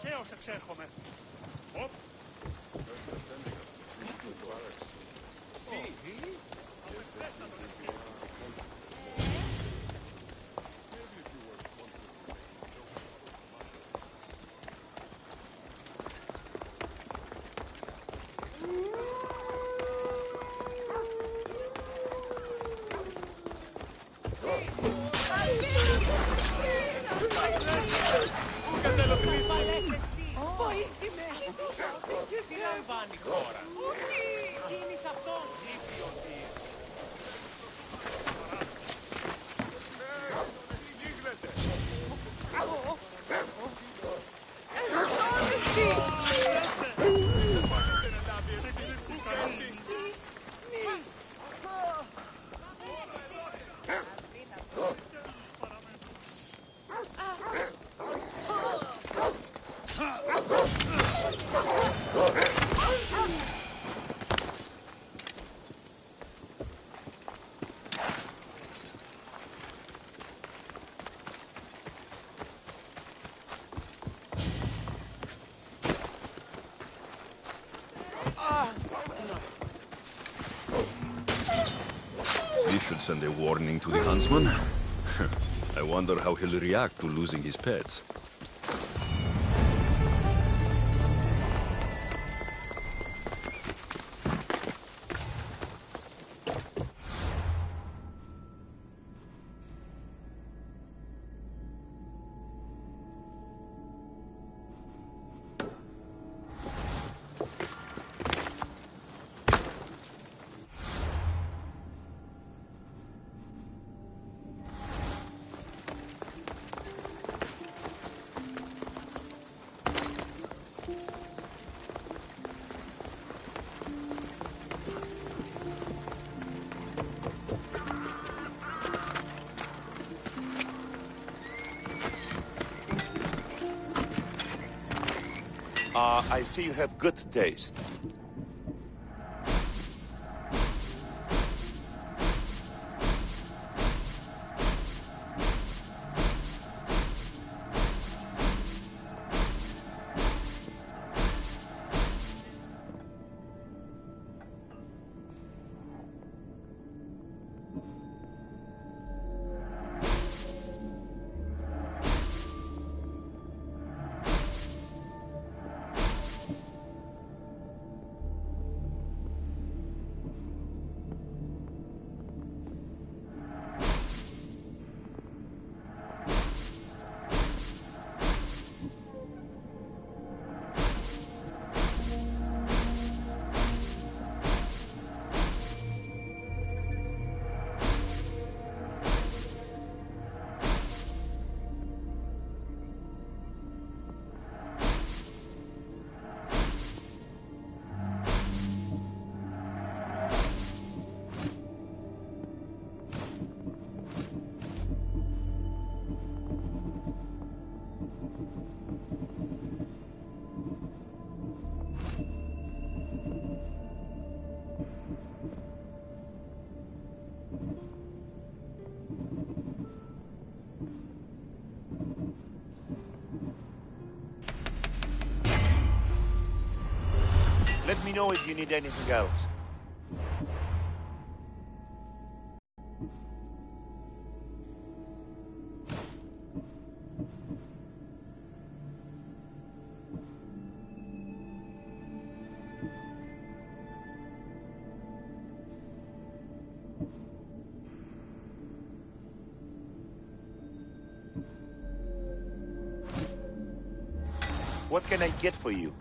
Ταχαίως εξέρχομαι. Οπ. Βοήθημε! Τι λαμβάνει η χώρα? Όχι! Γίνεις αυτός ήπιωτης! Τι γίνεται? This should send a warning to the huntsman. I wonder how he'll react to losing his pets. I see you have good taste. Let me know if you need anything else. What can I get for you?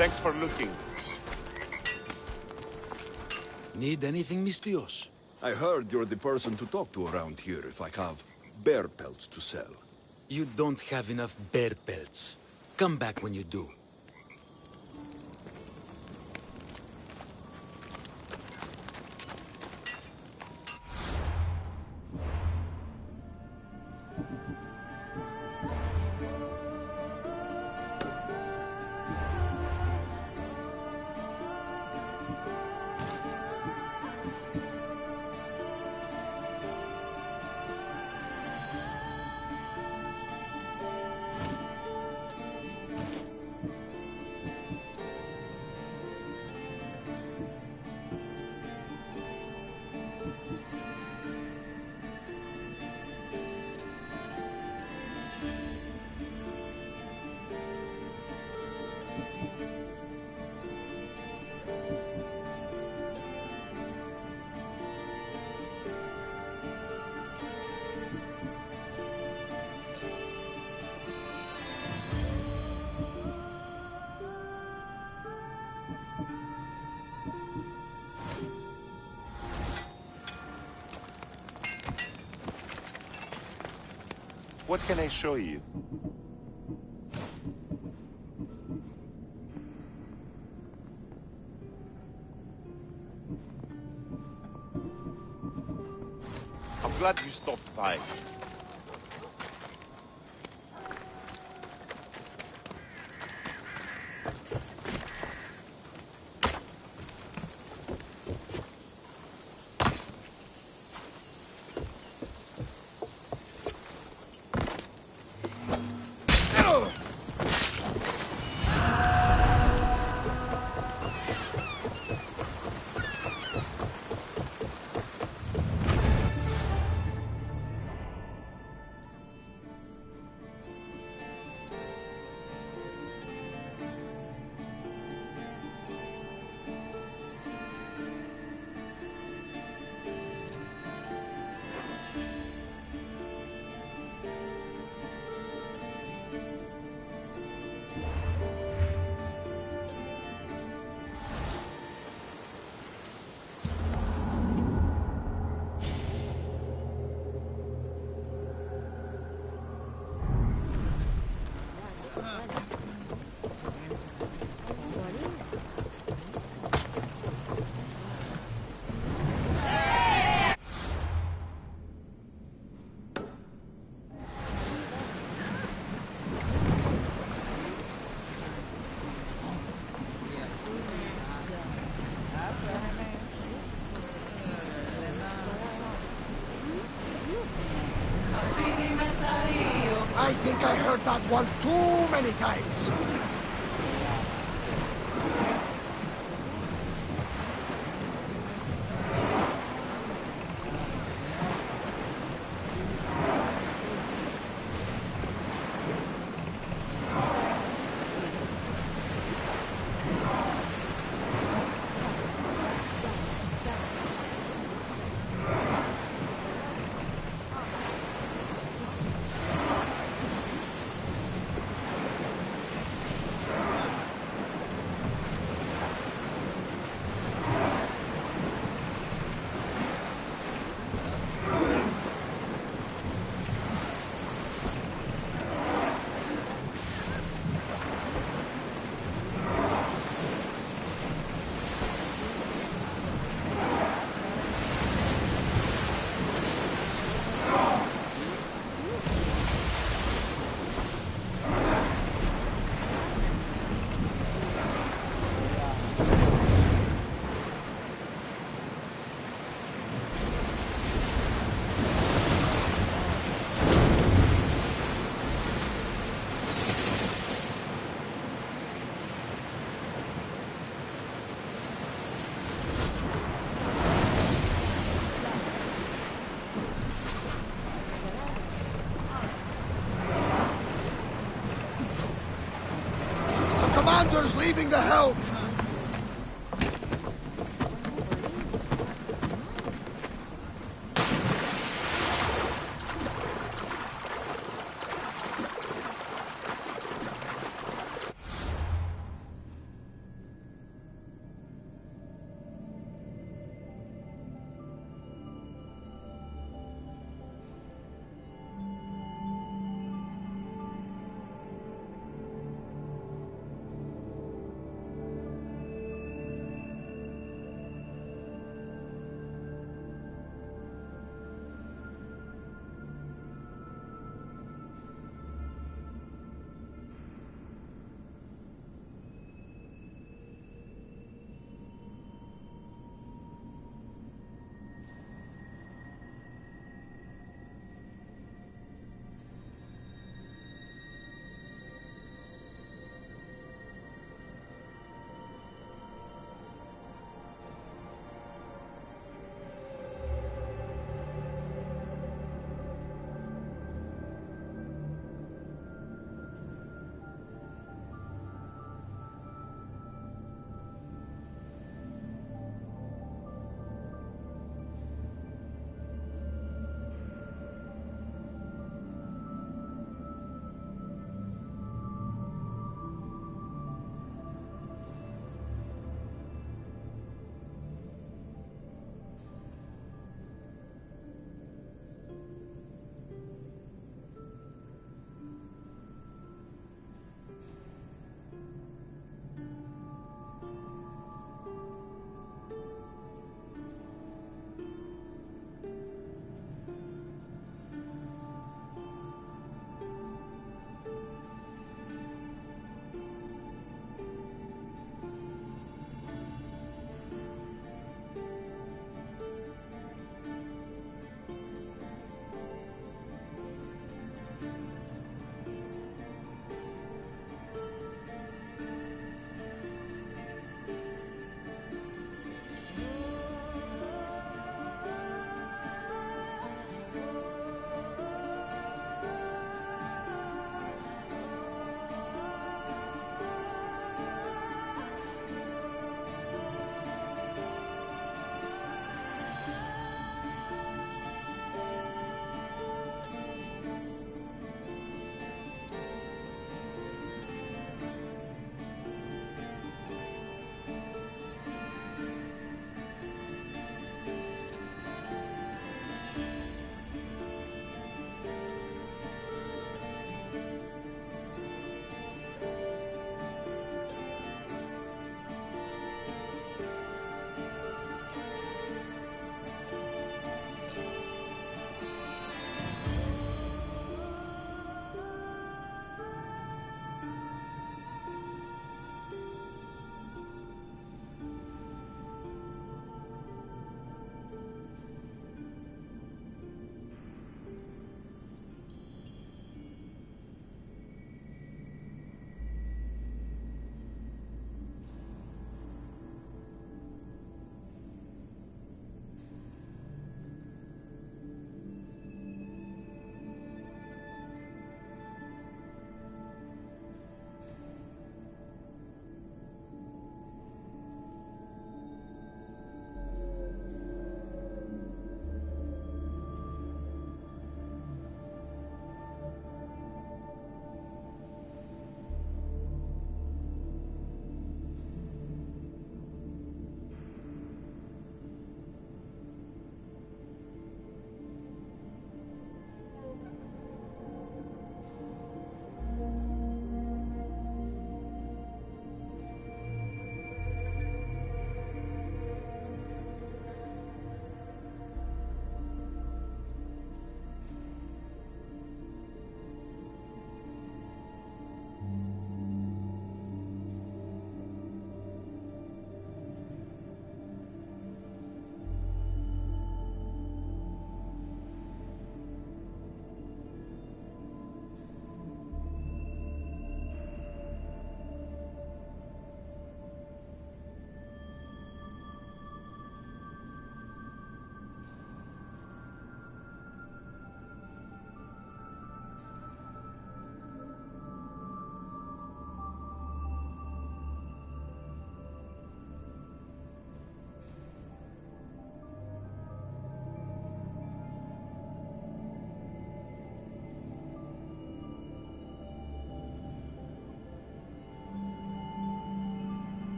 Thanks for looking. Need anything, Mistios? I heard you're the person to talk to around here if I have bear pelts to sell. You don't have enough bear pelts. Come back when you do. What can I show you? I'm glad you stopped by. I think I heard that one too many times. commander's leaving the helm!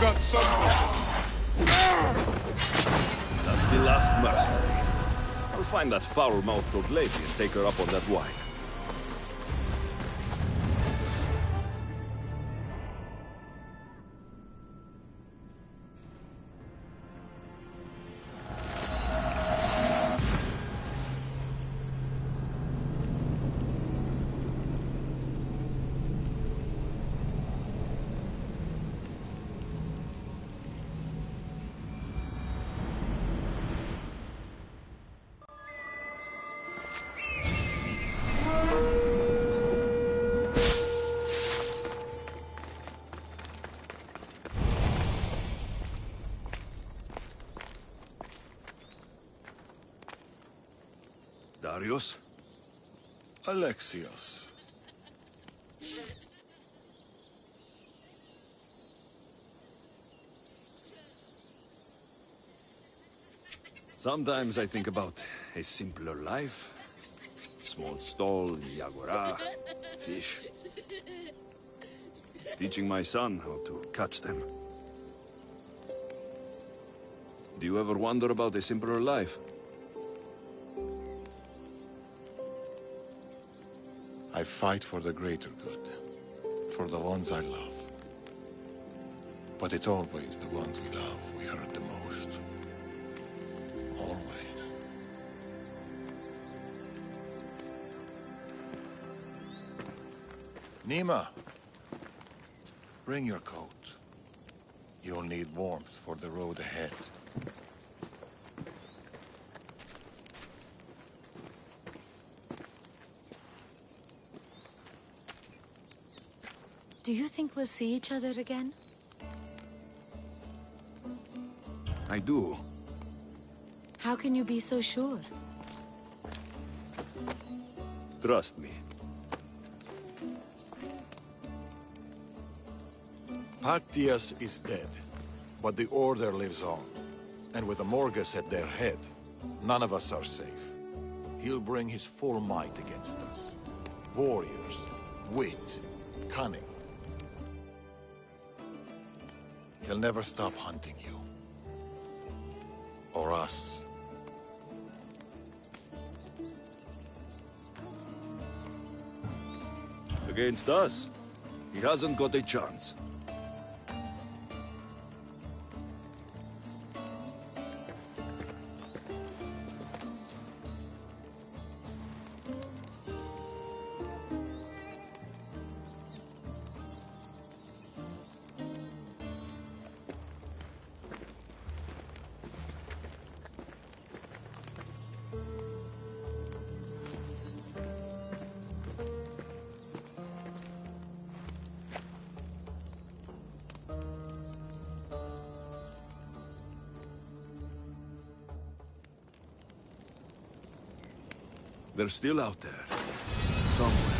I've got something. That's the last mercenary. I'll find that foul-mouthed old lady and take her up on that wine. Darius? Alexios. Sometimes I think about a simpler life. Small stall in the Agora, fish. Teaching my son how to catch them. Do you ever wonder about a simpler life? I fight for the greater good, for the ones I love. But it's always the ones we love we hurt the most. Always. Nima, bring your coat. You'll need warmth for the road ahead. Do you think we'll see each other again? I do. How can you be so sure? Trust me. Pactius is dead, but the Order lives on. And with the Morgus at their head, none of us are safe. He'll bring his full might against us. Warriors, wit, cunning. He'll never stop hunting you. Or us. Against us, he hasn't got a chance. They're still out there. Somewhere.